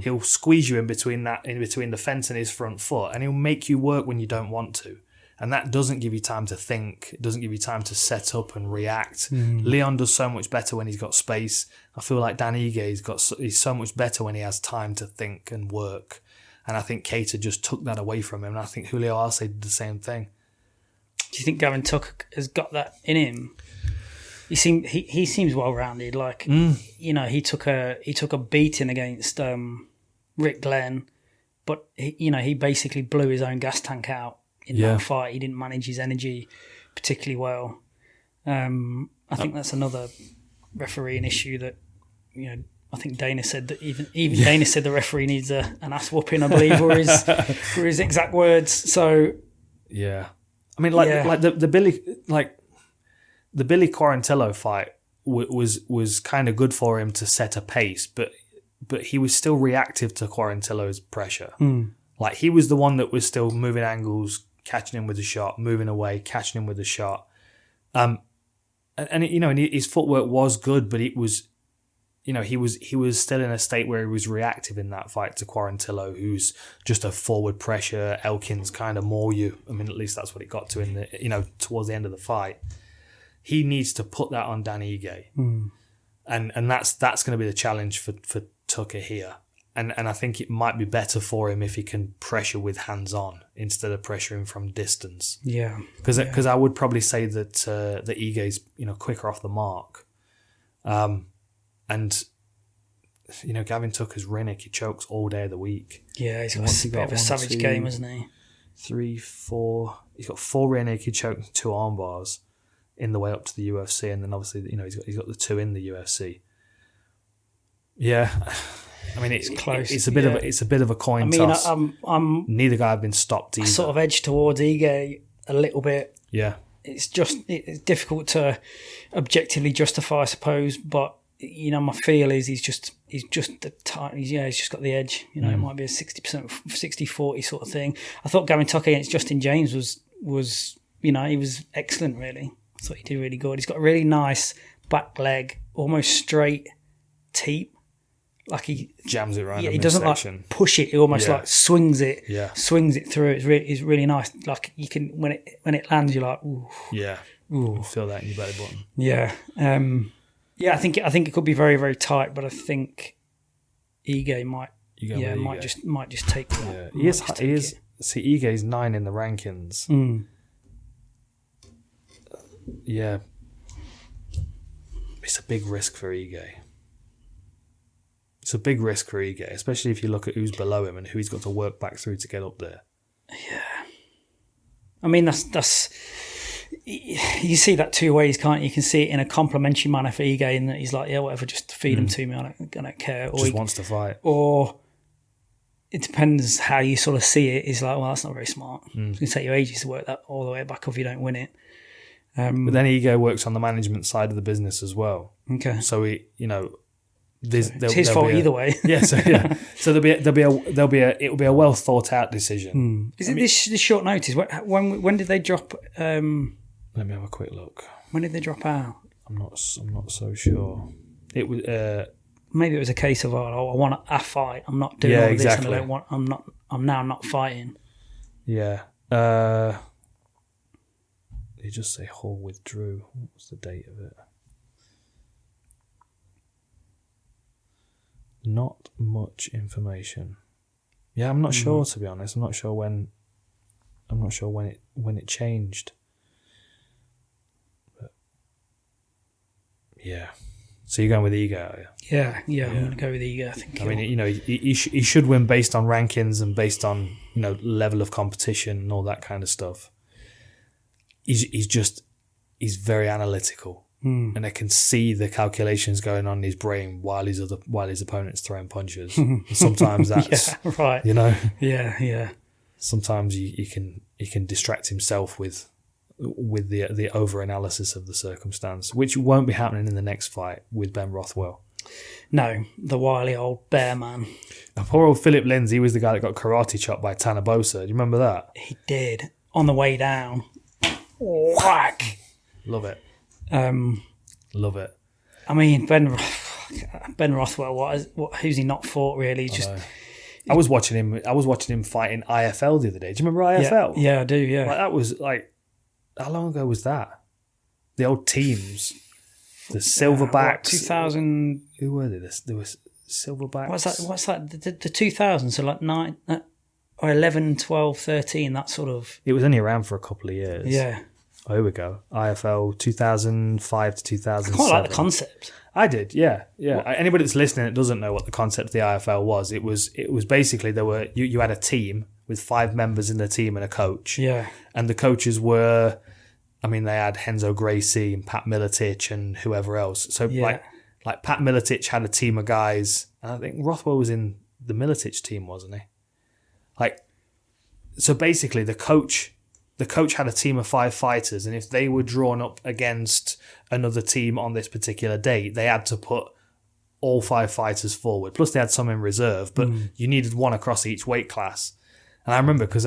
He'll squeeze you in between the fence and his front foot, and he'll make you work when you don't want to. And that doesn't give you time to think. It doesn't give you time to set up and react. Leon does so much better when he's got space. I feel like Dan Ige he's so much better when he has time to think and work. And I think Kape just took that away from him. And I think Julio Arce did the same thing. Do you think Gavin Tucker has got that in him? He seems well rounded. Like he took a beating against Rick Glenn, but he basically blew his own gas tank out in that fight. He didn't manage his energy particularly well. I think that's another refereeing issue that I think Dana said that even Dana said the referee needs an ass whooping, I believe, were his exact words. So yeah, I mean, the Billy Quarantillo fight was kind of good for him to set a pace, but he was still reactive to Quarantillo's pressure. Like, he was the one that was still moving angles, catching him with a shot, moving away, catching him with a shot. And his footwork was good, but it was, he was still in a state where he was reactive in that fight to Quarantillo, who's just a forward pressure, Elkins kind of maul you. I mean, at least that's what it got to in the, towards the end of the fight. He needs to put that on Dan Ige. And that's going to be the challenge for Tucker here. And I think it might be better for him if he can pressure with hands-on instead of pressuring from distance. Yeah. Because I would probably say that the Ige's quicker off the mark. And Gavin Tucker's Rinnick, he chokes all day of the week. Yeah, he's got a bit of a savage game, hasn't he? 3, 4. He's got 4 rear naked chokes and 2 arm bars in the way up to the UFC, and then obviously he's got the 2 in the UFC. Yeah. I mean, it's close. It's a bit of a coin toss. Neither guy have been stopped either. I sort of edge towards Ige a little bit. Yeah, it's difficult to objectively justify, I suppose. But my feel is he's just the tight. He's just got the edge. It might be a 60%, 60-40 sort of thing. I thought Gavin Tucker against Justin James was he was excellent. Really, I thought he did really good. He's got a really nice back leg, almost straight teep. Like he jams it right. Yeah, he doesn't like push it. He almost like swings it. Yeah, swings it through. It's really nice. Like you can when it lands, you're like, ooh. Yeah, ooh. You feel that in your belly button. Yeah, I think it could be very, very tight, but I think Ige might just take that. Yeah, he is. See, Ige's 9 in the rankings. Yeah, it's a big risk for Ige. It's a big risk for Ige, especially if you look at who's below him and who he's got to work back through to get up there. Yeah. I mean, that's you see that two ways, can't you? You can see it in a complimentary manner for Ige, in that he's like, yeah, whatever, just feed him to me, I don't care. Or just wants to fight. Or it depends how you sort of see it. He's like, well, that's not very smart. It's going to take you ages to work that all the way back if you don't win it. But then Ige works on the management side of the business as well. Okay. So he, it's his fault either way. So it'll be a well thought out decision. Is it this short notice? When did they drop? Let me have a quick look. When did they drop out? I'm not so sure. It was maybe it was a case of I want a fight. I'm not doing all this, and I don't want. I'm now not fighting. Yeah. They just say Hall withdrew. What was the date of it? Not much information. Yeah, I'm not sure, to be honest. I'm not sure when it changed. But yeah. So you're going with Ige, are you? Yeah. I'm going to go with Ige. I think. I mean, he should win based on rankings and based on level of competition and all that kind of stuff. He's very analytical, and I can see the calculations going on in his brain while his opponent's throwing punches. And sometimes that's right. Yeah. Sometimes he can distract himself with the over analysis of the circumstance, which won't be happening in the next fight with Ben Rothwell. No, the wily old bear man. Poor old Philip Lindsay was the guy that got karate chopped by Tanner Bosa. Do you remember that? He did on the way down. Whack. Love it. Love it. I mean, Ben Rothwell. Who's he not fought really? I was watching him fight in IFL the other day. Do you remember IFL? Yeah, I do. Yeah, that was how long ago was that? The old teams, the Silverbacks. 2000. Who were they? There was Silverbacks. What's that? The 2000s. So like 9 or 11, 12, 13. That sort of. It was only around for a couple of years. Yeah. Oh, here we go. IFL 2005 to 2007. I quite like the concept. I did, yeah. Anybody that's listening that doesn't know what the concept of the IFL was, it was basically you had a team with 5 members in the team and a coach. Yeah. And the coaches were, they had Henzo Gracie and Pat Miletich and whoever else. So like Pat Miletich had a team of guys, and I think Rothwell was in the Miletich team, wasn't he? So basically the coach had a team of 5 fighters, and if they were drawn up against another team on this particular date, they had to put all 5 fighters forward. Plus they had some in reserve, but you needed one across each weight class. And I remember because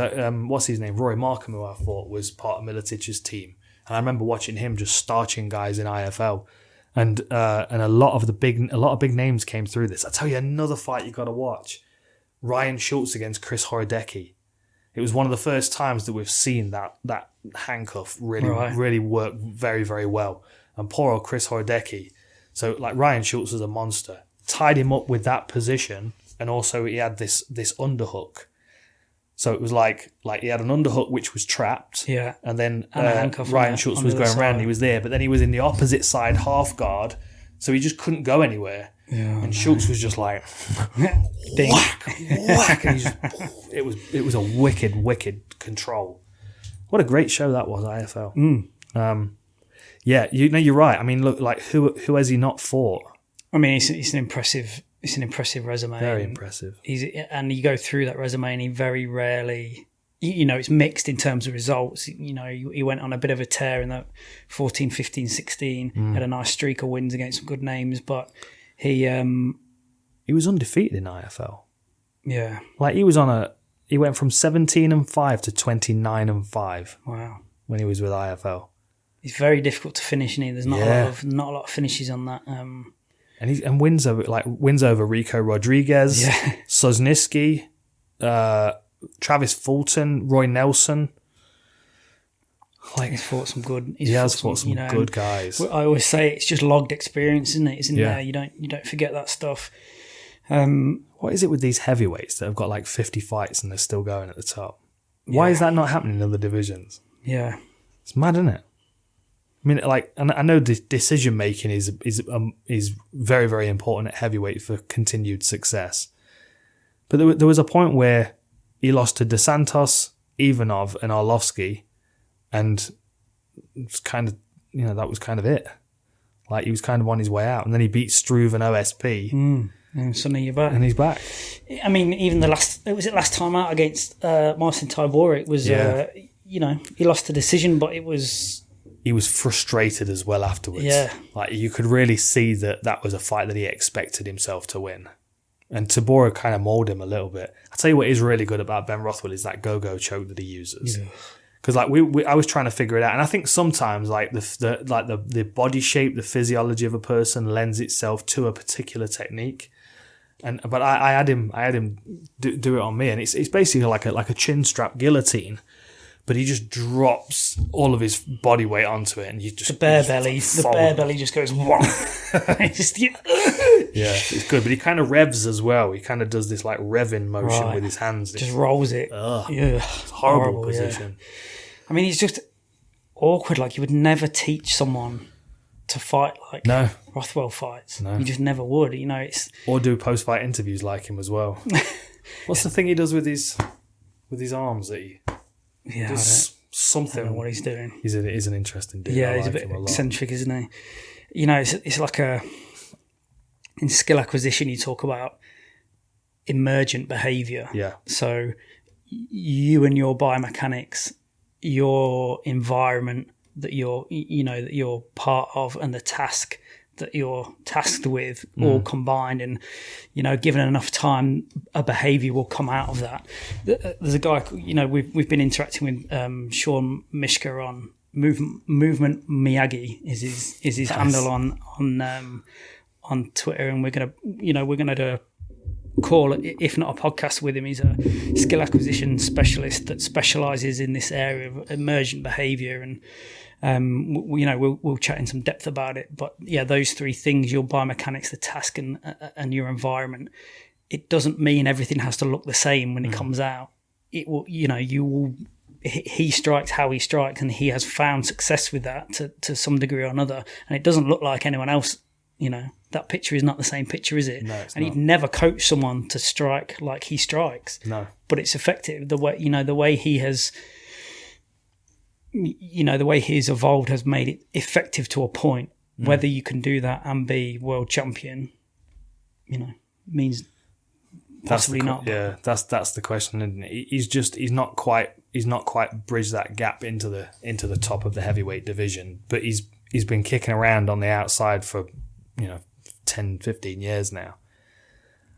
what's his name, Roy Markham, who I fought, was part of Miletich's team, and I remember watching him just starching guys in IFL, and a lot of big names came through this. I tell you, another fight you got to watch: Ryan Schultz against Chris Horodecki. It was one of the first times that we've seen that handcuff really work very, very well. And poor old Chris Horodecki. So Ryan Schultz was a monster. Tied him up with that position, and also he had this underhook. So it was like he had an underhook which was trapped. Yeah. And then Ryan Schultz was going around, he was there, but then he was in the opposite side half guard, so he just couldn't go anywhere. Yeah, and Schultz was just like whack, and it was a wicked control. What a great show that was, IFL. Yeah, you're right. I mean, look, who has he not fought? I mean, it's an impressive resume. Very impressive. And you go through that resume, and he very rarely, it's mixed in terms of results. He went on a bit of a tear in that 14, 15, 16. Had a nice streak of wins against some good names, but he was undefeated in IFL. Yeah. He went from 17-5 to 29-5. Wow. When he was with IFL. It's very difficult to finish, and there's not a lot of finishes on that. And wins over Rico Rodriguez, Sosniski, Travis Fulton, Roy Nelson. He's fought some good. He has fought some good guys. I always say it's just logged experience, isn't it? It's in there. You don't forget that stuff. What is it with these heavyweights that have got 50 fights and they're still going at the top? Why is that not happening in other divisions? Yeah, it's mad, isn't it? I mean, like, and I know the decision making is very, very important at heavyweight for continued success. But there was a point where he lost to Dos Santos, Ivanov, and Arlovsky, and it's kind of, that was kind of it. Like, he was kind of on his way out, and then he beat Struve and OSP, and suddenly you're back. and he's back. I mean, even last time out against Marcin Tybura, it was he lost the decision, but it was. He was frustrated as well afterwards. Yeah. Like, you could really see that was a fight that he expected himself to win. And Tybura kind of mauled him a little bit. I'll tell you what is really good about Ben Rothwell is that go-go choke that he uses. Because I was trying to figure it out, and I think sometimes like the body shape, the physiology of a person lends itself to a particular technique. But I had him do it on me, and it's basically like a chin strap guillotine. But he just drops all of his body weight onto it, and you just the bear belly just goes whong. It's good. But he kind of revs as well. He kind of does this like revving motion with his hands. Just rolls it. It's horrible position. Yeah. I mean, he's just awkward. Like, you would never teach someone to fight like Rothwell fights. No. You just never would. Or do post-fight interviews like him as well. What's the thing he does with his arms that he? Yeah, something. I don't know what he's doing. He's an interesting dude. Yeah, he's a bit eccentric, isn't he? It's like in skill acquisition, you talk about emergent behaviour. Yeah. So you and your biomechanics, your environment that you're part of, and the task that you're tasked with, all combined, and given enough time, a behaviour will come out of that. There's a guy, we've been interacting with Sean Mishka on movement Miyagi is his nice. Handle on Twitter, and we're gonna do a call, if not a podcast, with him. He's a skill acquisition specialist that specialises in this area of emergent behaviour, and we'll chat in some depth about it. But yeah, those three things: your biomechanics, the task, and your environment. It doesn't mean everything has to look the same when it comes out. It will, you will. He strikes how he strikes, and he has found success with that to some degree or another. And it doesn't look like anyone else. That picture is not the same picture, is it? No, it's and not. He'd never coach someone to strike like he strikes. No, but it's effective. The way he has. The way he's evolved has made it effective to a point. Whether you can do that and be world champion, means possibly not. Yeah, that's the question, isn't it? He's not quite bridged that gap into the top of the heavyweight division, but he's been kicking around on the outside for 10, 15 years now.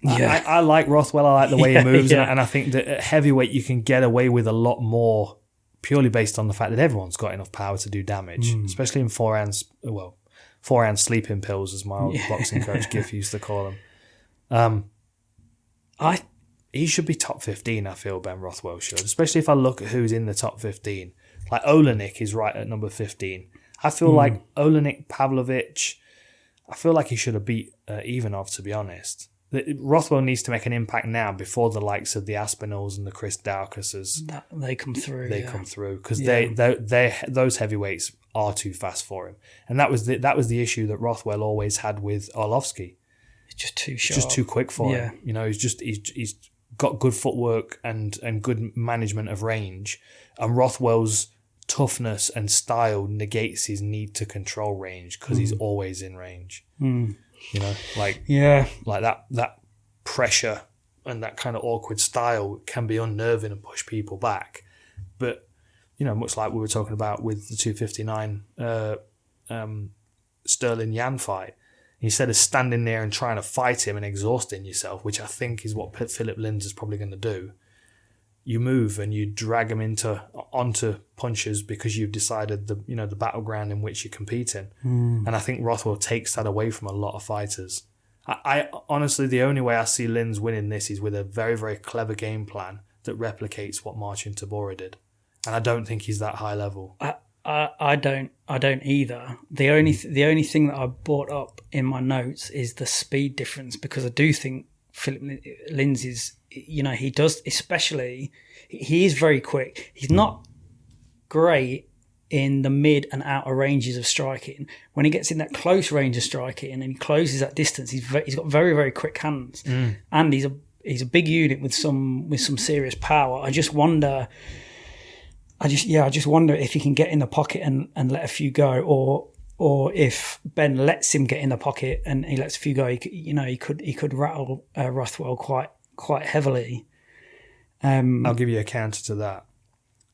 Yeah, I like Rothwell. I like the way he moves, and I think that at heavyweight you can get away with a lot more. Purely based on the fact that everyone's got enough power to do damage, especially in forehand sleeping pills, as my old boxing coach Giff used to call them. He should be top 15, I feel, Ben Rothwell should, especially if I look at who's in the top 15. Like, Olenek is right at number 15. I feel like Olenek, Pavlovich, I feel like he should have beat Ivanov, to be honest. Rothwell needs to make an impact now before the likes of the Aspinalls and the Chris Daukases they come through. Come through because those heavyweights are too fast for him, and that was the issue that Rothwell always had with Arlovsky. It's just too sharp, just too quick for him. He's got good footwork and good management of range, and Rothwell's toughness and style negates his need to control range because he's always in range. Like that pressure and that kind of awkward style can be unnerving and push people back. But, much like we were talking about with the 259 Sterling Yan fight, instead of standing there and trying to fight him and exhausting yourself, which I think is what Philip Linds is probably going to do, you move and you drag him onto punches because you've decided the battleground in which you're competing. And I think Rothwell takes that away from a lot of fighters. I honestly, the only way I see Linds winning this is with a very, very clever game plan that replicates what Marcin Tybura did. And I don't think he's that high level. I don't either. The only thing that I brought up in my notes is the speed difference, because I do think Philip Linds is, he is very quick. He's not great in the mid and outer ranges of striking. When he gets in that close range of striking and he closes that distance, he's got very, very quick hands, and he's a big unit with some serious power. I just wonder if he can get in the pocket and let a few go, or if Ben lets him get in the pocket and he lets a few go, he could rattle Rothwell quite heavily. I'll give you a counter to that.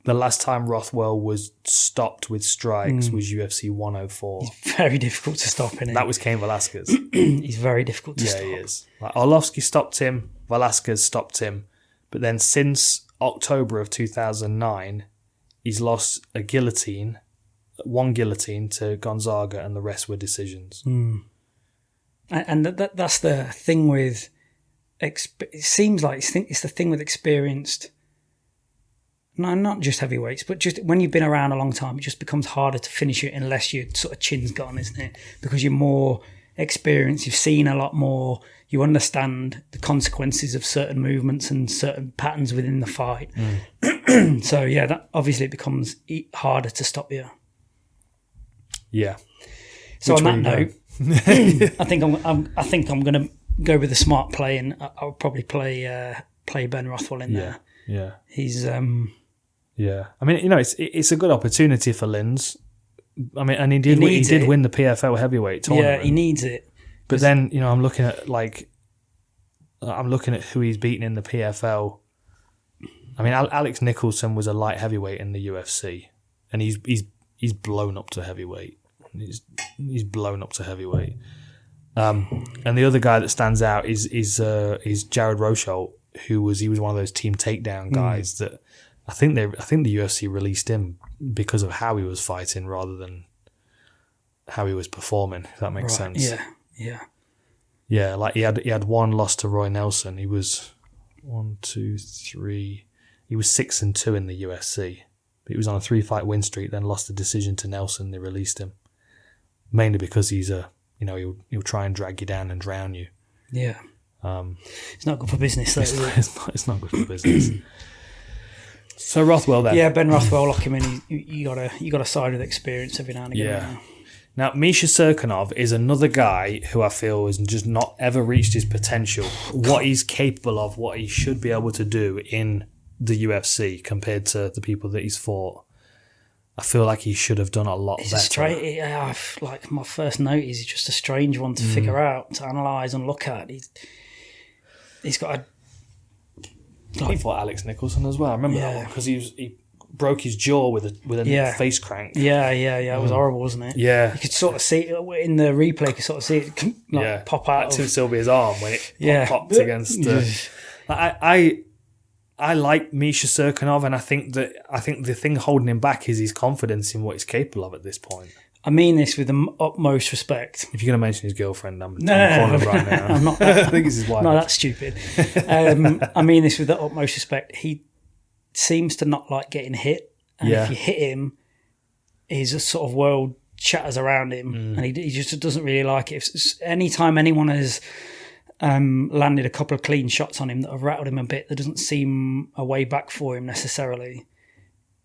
The last time Rothwell was stopped with strikes was UFC 104. He's very difficult to stop, isn't he? That was Cain Velasquez. He's very difficult to stop. Yeah, he is. Like, Arlovsky stopped him, Velasquez stopped him, but then since October of 2009, he's lost one guillotine to Gonzaga, and the rest were decisions. And that's the thing with... It seems like it's the thing with experienced... No, not just heavyweights, but just when you've been around a long time, it just becomes harder to finish it unless your sort of chin's gone, isn't it? Because you're more experienced, you've seen a lot more, you understand the consequences of certain movements and certain patterns within the fight. So yeah, that obviously it becomes harder to stop you. Yeah. So on that note, I think I'm going to go with the smart play, and I'll probably play Ben Rothwell in there. Yeah. He's yeah. I mean, it's a good opportunity for Linz. I mean, and he did win the PFL heavyweight tournament. Yeah, he needs it. But then, I'm looking at who he's beaten in the PFL. I mean, Alex Nicholson was a light heavyweight in the UFC, and he's blown up to heavyweight. He's blown up to heavyweight. And the other guy that stands out is Jared Rocho, he was one of those team takedown guys that I think the UFC released him because of how he was fighting rather than how he was performing, if that makes sense. Yeah, like he had one loss to Roy Nelson. He was 6-2 in the UFC. But he was on a 3-fight win streak, then lost the decision to Nelson. They released him mainly because he's he'll try and drag you down and drown you. Yeah. It's not good for business, though. It's not good for business. So Rothwell then. Yeah, Ben Rothwell, lock him in. You got a side with experience every now and again. Yeah. Now, Misha Cirkunov is another guy who I feel has just not ever reached his potential, what he's capable of, what he should be able to do in the UFC compared to the people that he's fought. I feel like he should have done a lot better. Like my first note is just a strange one to figure out, to analyse and look at. He's got a... He fought Alex Nicholson as well. I remember that one because he broke his jaw with a face crank. Yeah. It was horrible, wasn't it? Yeah. You could sort of see it in the replay. You could sort of see it pop out. Tim Sylvia's arm when it popped against. I like Misha Cirkunov, and I think the thing holding him back is his confidence in what he's capable of at this point. I mean this with the utmost respect. If you're going to mention his girlfriend, I'm calling him right now. I'm not. I think it's his wife. No, that's stupid. I mean this with the utmost respect. He seems to not like getting hit, and if you hit him, his sort of world shatters around him, and he just doesn't really like it. Anytime anyone has landed a couple of clean shots on him that have rattled him a bit, there doesn't seem a way back for him necessarily.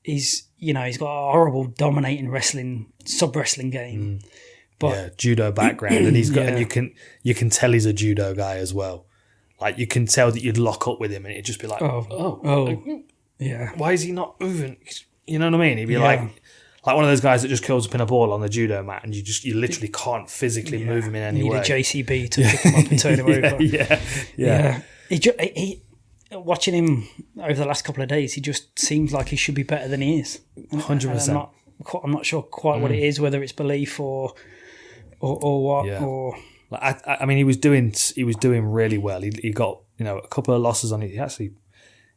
He's got a horrible dominating sub-wrestling game. But judo background, and he's got and you can tell he's a judo guy as well. Like you can tell that you'd lock up with him and it'd just be like, yeah. Why is he not moving? You know what I mean? He'd be like one of those guys that just curls up in a ball on the judo mat, and you literally can't physically move him in any way. You need a JCB to pick him up and turn him over. Yeah. He watching him over the last couple of days, he just seems like he should be better than he is. 100%. I'm not sure quite what it is, whether it's belief or what. Yeah. Or I mean, he was doing really well. He got a couple of losses on it.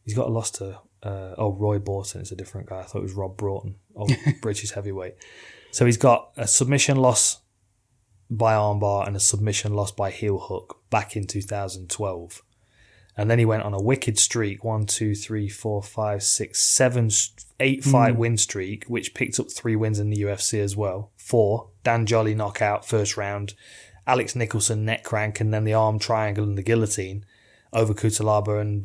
He's got a loss to Roy Borton is a different guy. I thought it was Rob Broughton, British heavyweight. So he's got a submission loss by armbar and a submission loss by heel hook back in 2012. And then he went on a wicked streak, 1, 2, 3, 4, 5, 6, 7, 8 fight win streak, which picked up 3 wins in the UFC as well. 4, Dan Jolly knockout, first round, Alex Nicholson neck crank, and then the arm triangle and the guillotine over Kutalaba and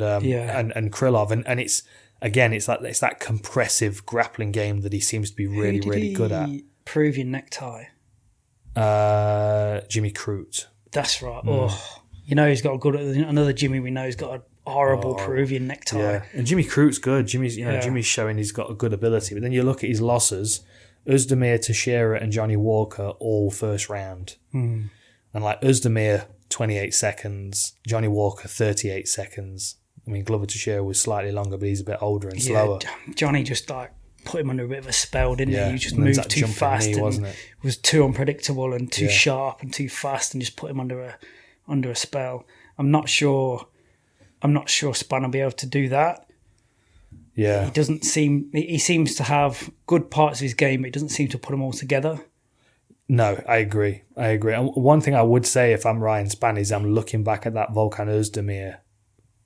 Krylov. And it's, again, it's that compressive grappling game that he seems to be really, really good at. Peruvian necktie. Jimmy Crute. That's right. Oh, he's got another Jimmy we know has got a horrible Peruvian necktie. Yeah, and Jimmy Crute's good. Jimmy's showing he's got a good ability. But then you look at his losses: Özdemir, Teixeira, and Johnny Walker all first round. And like Özdemir, 28 seconds. Johnny Walker, 38 seconds. I mean, Glover Teixeira was slightly longer, but he's a bit older and slower. Johnny just like put him under a bit of a spell, didn't he? He just moved too fast and was too unpredictable and too sharp and too fast, and just put him under a spell. I'm not sure Spann will be able to do that. Yeah, he seems to have good parts of his game, but he doesn't seem to put them all together. No, I agree. And one thing I would say if I'm Ryan Spann is I'm looking back at that Volkan Özdemir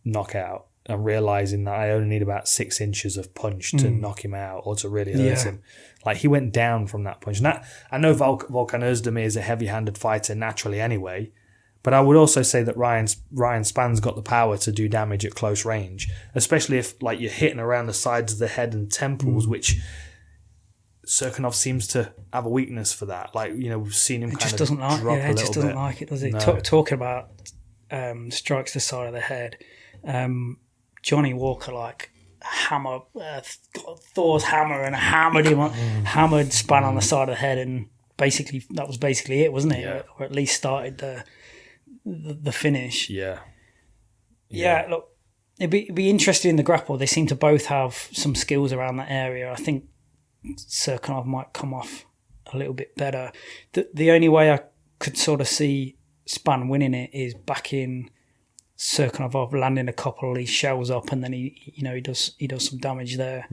knockout and realising that I only need about 6 inches of punch to knock him out or to really hurt him. Like, he went down from that punch. And I know Volkan Özdemir is a heavy-handed fighter naturally anyway, but I would also say that Ryan Spann's got the power to do damage at close range, especially if like you're hitting around the sides of the head and temples, which Cirkunov seems to have a weakness for that. Like, we've seen him drop a little bit. It just doesn't like it, does it? No. Talking about strikes to the side of the head, Johnny Walker got Thor's hammer and hammered him, hammered Spann on the side of the head, and basically that was basically it, wasn't it? Yeah. Or at least started the finish. Yeah. Look, it'd be interesting in the grapple. They seem to both have some skills around that area. I think Cirkunov might come off a little bit better. The only way I could sort of see Spann winning it is back in Cirkunov landing a couple of these shells up, and then he does some damage there.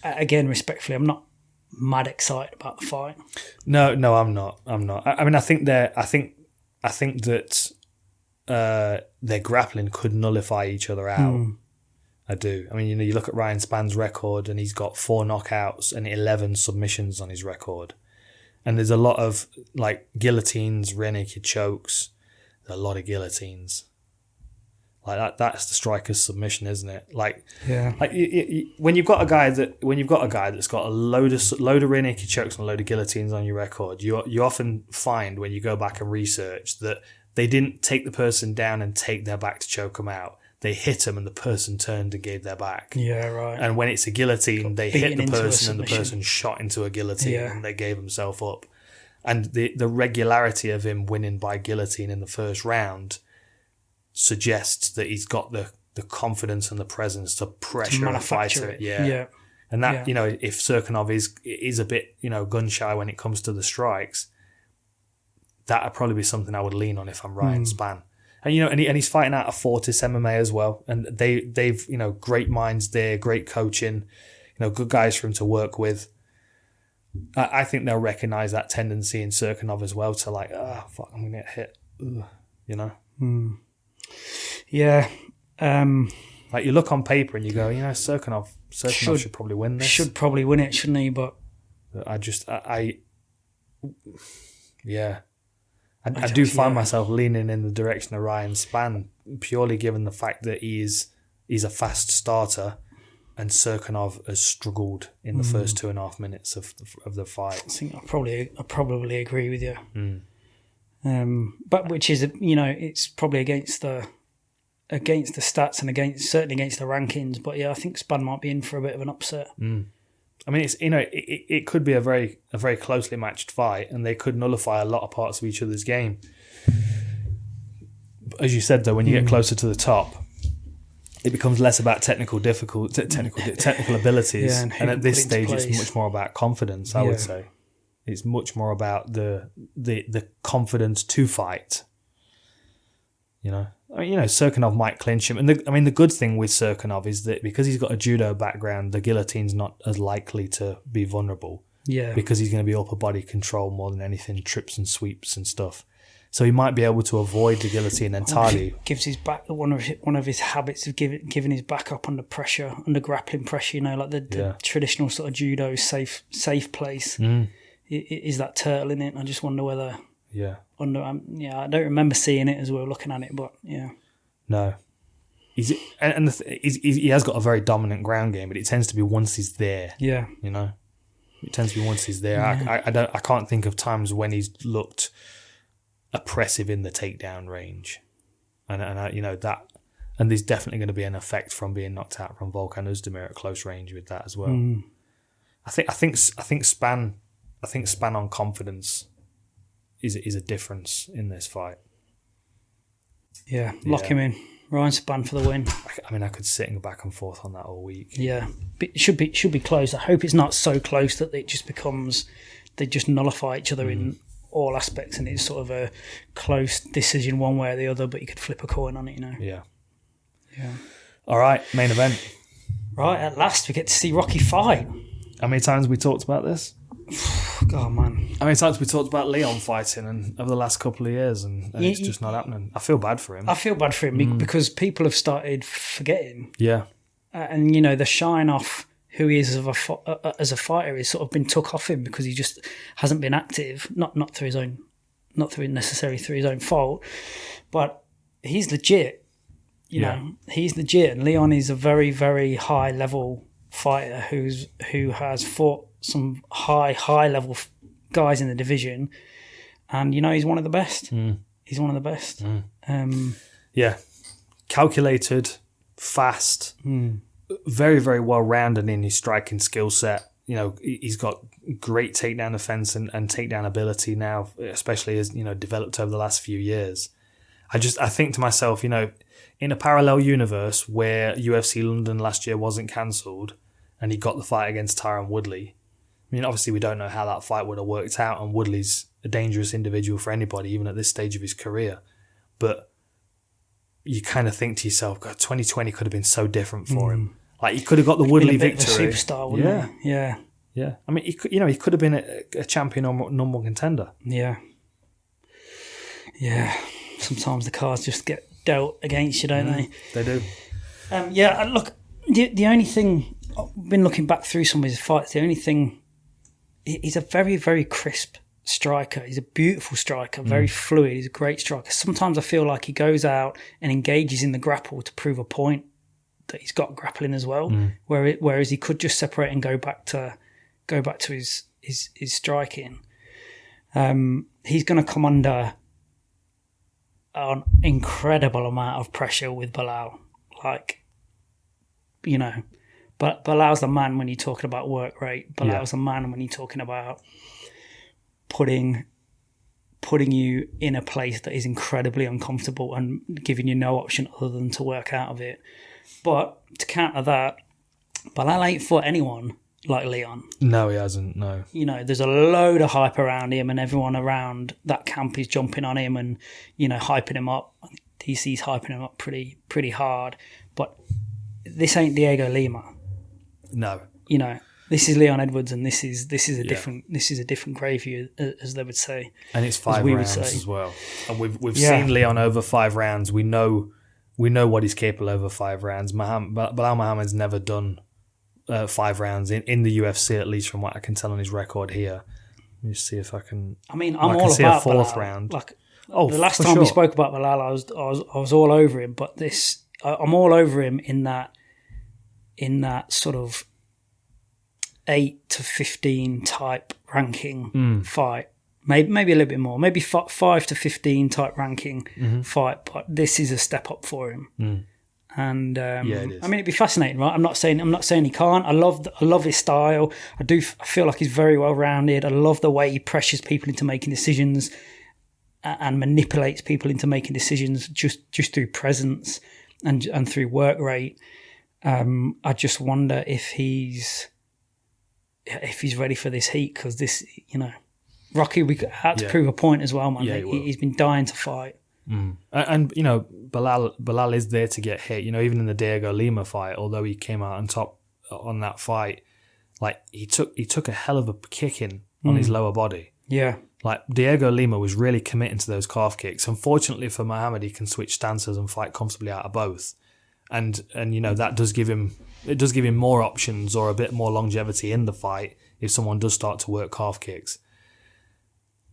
Again, respectfully, I'm not mad excited about the fight. No, I'm not. I mean, I think that their grappling could nullify each other out. I do. I mean, you look at Ryan Spann's record, and he's got 4 knockouts and 11 submissions on his record. And there's a lot of like guillotines, rear naked chokes. There's a lot of guillotines. Like that's the striker's submission, isn't it? Like, when you've got a guy that's got a load of rear naked chokes and a load of guillotines on your record, you often find when you go back and research that they didn't take the person down and take their back to choke them out. They hit them and the person turned and gave their back. Yeah, right. And when it's a guillotine, they hit the person and the person shot into a guillotine and they gave himself up. And the regularity of him winning by guillotine in the first round suggests that he's got the confidence and the presence to pressure a fighter. It. Yeah. And that, if Cirkunov is a bit, gun shy when it comes to the strikes, that would probably be something I would lean on if I'm Ryan Spann. And and he's fighting out of Fortis MMA as well, and they've great minds there, great coaching, good guys for him to work with. I think they'll recognise that tendency in Cirkunov as well to fuck, I'm gonna get hit, Yeah. Like, you look on paper and you go, Cirkunov should probably win this. Should probably win it, shouldn't he? But I do find myself leaning in the direction of Ryan Spann, purely given the fact that he's a fast starter, and Cirkunov has struggled in the first 2.5 minutes of the fight. I think I probably agree with you. But which is it's probably against the stats and certainly against the rankings. But yeah, I think Spann might be in for a bit of an upset. I mean, it's it could be a very closely matched fight, and they could nullify a lot of parts of each other's game. As you said, though, when you get closer to the top, it becomes less about technical abilities, and at this stage, it's much more about confidence. I would say it's much more about the confidence to fight. Cirkunov might clinch him. And the good thing with Cirkunov is that because he's got a judo background, the guillotine's not as likely to be vulnerable. Yeah. Because he's going to be upper body control more than anything, trips and sweeps and stuff. So he might be able to avoid the guillotine entirely. Gives his back one of his habits of giving his back up under pressure, under grappling pressure. Like the traditional sort of judo safe place. Is that turtle in it? I just wonder whether. Yeah. I don't remember seeing it as we were looking at it, but yeah. No. he has got a very dominant ground game, but it tends to be once he's there. Yeah. You know, it tends to be once he's there. Yeah. I can't think of times when he's looked oppressive in the takedown range, and that. And there's definitely going to be an effect from being knocked out from Volkan Oezdemir at close range with that as well. I think Spann on confidence is a difference in this fight. Yeah, lock him in. Ryan Spann for the win. I mean, I could sit and go back and forth on that all week. Yeah, but it should be close. I hope it's not so close that it just becomes they just nullify each other in all aspects, and it's sort of a close decision one way or the other. But you could flip a coin on it, you know. Yeah. Yeah. All right, main event. Right, at last we get to see Rocky fight. How many times have we talked about this? God, man. How many times have we talked about Leon fighting and over the last couple of years and it's just not happening? I feel bad for him. I feel bad for him because people have started forgetting. Yeah. And, the shine off who he is as a fighter is sort of been took off him because he just hasn't been active, not necessarily through his own fault, but he's legit. You know, he's legit, and Leon is a very, very high level fighter who has fought some high level guys in the division, and he's one of the best. He's one of the best. Yeah, calculated, fast, very, very well rounded in his striking skill set. He's got great takedown defense and takedown ability now, especially as developed over the last few years. I think to myself, in a parallel universe where UFC London last year wasn't cancelled and he got the fight against Tyron Woodley, I mean, obviously we don't know how that fight would have worked out, and Woodley's a dangerous individual for anybody, even at this stage of his career. But you kind of think to yourself, God, 2020 could have been so different for him. Like, he could have got the Woodley victory. A superstar, wouldn't he? Yeah. Yeah. I mean, he could have been a champion or number one contender. Yeah. Yeah. Sometimes the cards just get dealt against you, don't they? They do. Look, the only thing, I've been looking back through some of his fights, the only thing, he's a very, very crisp striker. He's a beautiful striker, very fluid. He's a great striker. Sometimes I feel like he goes out and engages in the grapple to prove a point that he's got grappling as well, whereas he could just separate and go back to his striking. He's going to come under an incredible amount of pressure with Belal. But Belal's the man when you're talking about work rate. Belal's the man when you're talking about putting you in a place that is incredibly uncomfortable and giving you no option other than to work out of it. But to counter that, Belal ain't fought anyone like Leon. No, he hasn't, no. There's a load of hype around him, and everyone around that camp is jumping on him and, hyping him up. DC's hyping him up pretty hard. But this ain't Diego Lima. No. This is Leon Edwards, and this is a different gravy, as they would say. And it's 5 rounds as well. And we've seen Leon over 5 rounds. We know what he's capable over 5 rounds. Belal Muhammad's never done 5 rounds in the UFC, at least from what I can tell on his record here. Let me just see if I can. I mean, I'm all about a 4th round. The last time we spoke about Belal, I was all over him, but I'm all over him in that sort of 8 to 15 type ranking fight. Maybe a little bit more. Maybe 5 to 15 type ranking fight. But this is a step up for him. And it is. I mean, it'd be fascinating, right? I'm not saying he can't. I love his style. I feel like he's very well rounded. I love the way he pressures people into making decisions and manipulates people into making decisions just through presence and through work rate. I just wonder if he's ready for this heat, because this, Rocky, we had to prove a point as well, man. Yeah, He's been dying to fight. And Belal is there to get hit. Even in the Diego Lima fight, although he came out on top on that fight, like he took a hell of a kicking on his lower body. Yeah. Like, Diego Lima was really committing to those calf kicks. Unfortunately for Muhammad, he can switch stances and fight comfortably out of both. And that does give him more options or a bit more longevity in the fight if someone does start to work calf kicks.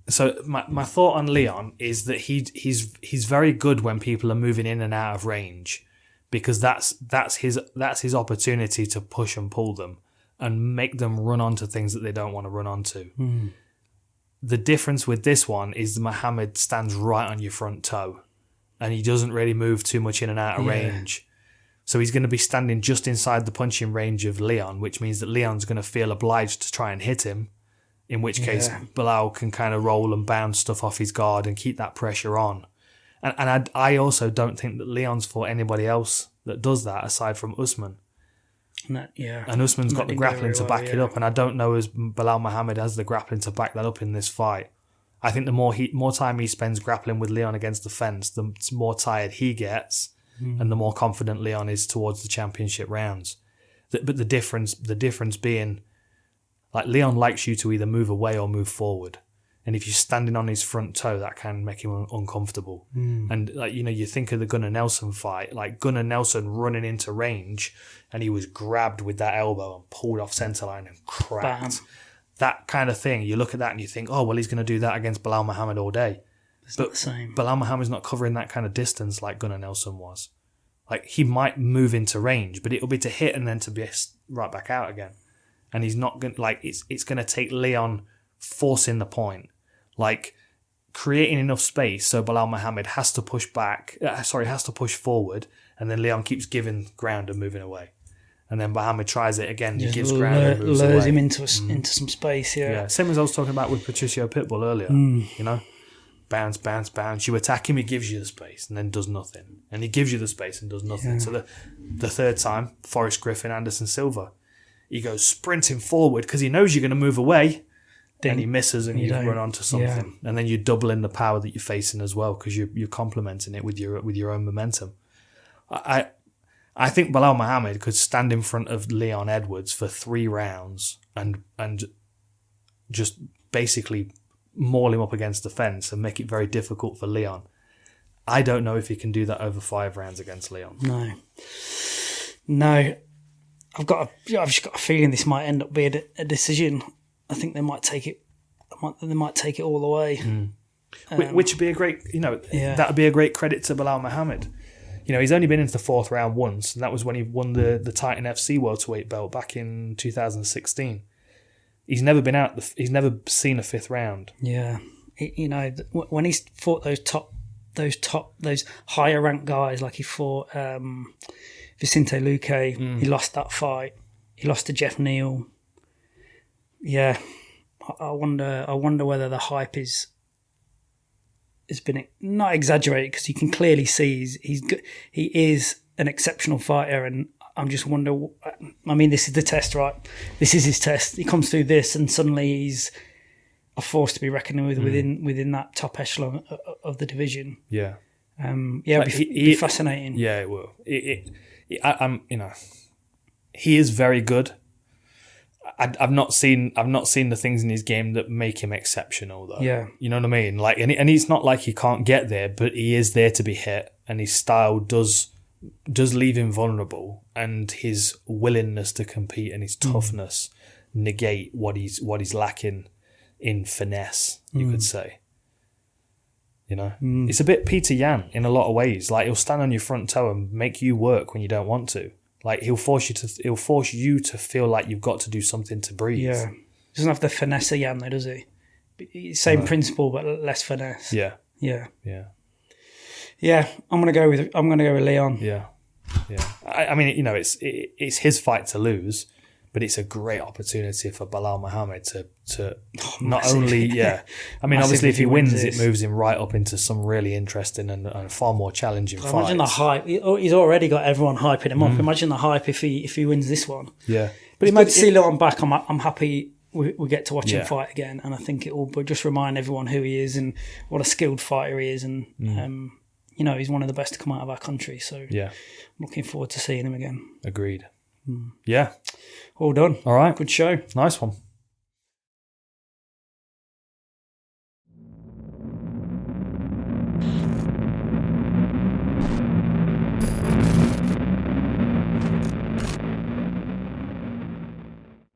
So my thought on Leon is that he's very good when people are moving in and out of range, because that's his opportunity to push and pull them and make them run onto things that they don't want to run onto. The difference with this one is that Muhammad stands right on your front toe and he doesn't really move too much in and out of range. So he's going to be standing just inside the punching range of Leon, which means that Leon's going to feel obliged to try and hit him, in which case Belal can kind of roll and bounce stuff off his guard and keep that pressure on. And I also don't think that Leon's fought anybody else that does that aside from Usman. And Usman's got the grappling to back it up, and I don't know as Belal Muhammad has the grappling to back that up in this fight. I think the more time he spends grappling with Leon against the fence, the more tired he gets, and the more confident Leon is towards the championship rounds. But the difference being, like, Leon likes you to either move away or move forward. And if you're standing on his front toe, that can make him uncomfortable. And, like, you know, you think of the Gunnar Nelson fight, like Gunnar Nelson running into range and he was grabbed with that elbow and pulled off centerline and cracked. Bam. That kind of thing. You look at that and you think, oh, well, he's going to do that against Belal Muhammad all day. It's not the same. Belal Muhammad's not covering that kind of distance like Gunnar Nelson was. Like, he might move into range, but it'll be to hit and then to be right back out again. And he's not going to, like, it's going to take Leon forcing the point, like creating enough space so Belal Muhammad has to push forward, and then Leon keeps giving ground and moving away. And then Muhammad tries it again, he gives ground and moves lures away. him into some space, yeah. Same as I was talking about with Patricio Pitbull earlier, you know? Bounce, bounce, bounce. You attack him, he gives you the space and then does nothing. And he gives you the space and does nothing. So the third time, Forrest Griffin, Anderson Silva, he goes sprinting forward because he knows you're going to move away, and he misses and you run onto something. And then you're doubling the power that you're facing as well because you're complementing it with your own momentum. I think Belal Muhammad could stand in front of Leon Edwards for 3 rounds and just basically maul him up against the fence and make it very difficult for Leon. I don't know if he can do that over 5 rounds against Leon. No. I've just got a feeling this might end up being a decision. I think they might take it. They might take it all the way. Which would be a great, that would be a great credit to Belal Muhammad. You know, he's only been into the 4th round once, and that was when he won the Titan FC welterweight belt back in 2016. He's never been out. He's never seen a 5th round. Yeah, when he's fought those higher ranked guys, like he fought Vicente Luque, he lost that fight. He lost to Jeff Neal. Yeah, I wonder whether the hype has been not exaggerated, because you can clearly see he is an exceptional fighter, and I'm just wonder. I mean, this is the test, right? This is his test. He comes through this, and suddenly he's a force to be reckoned with within that top echelon of the division. Yeah, it'd be fascinating. Yeah, it will. He is very good. I've not seen the things in his game that make him exceptional, though. Yeah, you know what I mean. Like, and it's not like he can't get there, but he is there to be hit, and his style does leave him vulnerable, and his willingness to compete and his toughness negate what he's lacking in finesse. You could say. You know, it's a bit Peter Yan in a lot of ways. Like, he'll stand on your front toe and make you work when you don't want to. Like, he'll force you to feel like you've got to do something to breathe. Yeah, he doesn't have the finesse of Yan, though, does he? Same principle, but less finesse. Yeah. I'm gonna go with Leon. Yeah. I mean, it's his fight to lose, but it's a great opportunity for Belal Muhammad to not only. Yeah, I mean, obviously, if he wins, it moves him right up into some really interesting and far more challenging fights. Imagine the hype. He's already got everyone hyping him up. Imagine the hype if he wins this one. Yeah, but it's good to see Leon back. I'm happy we get to watch him fight again, and I think it will just remind everyone who he is and what a skilled fighter he is, and he's one of the best to come out of our country. So I'm looking forward to seeing him again. Agreed. Yeah. All done. All right. Good show. Nice one.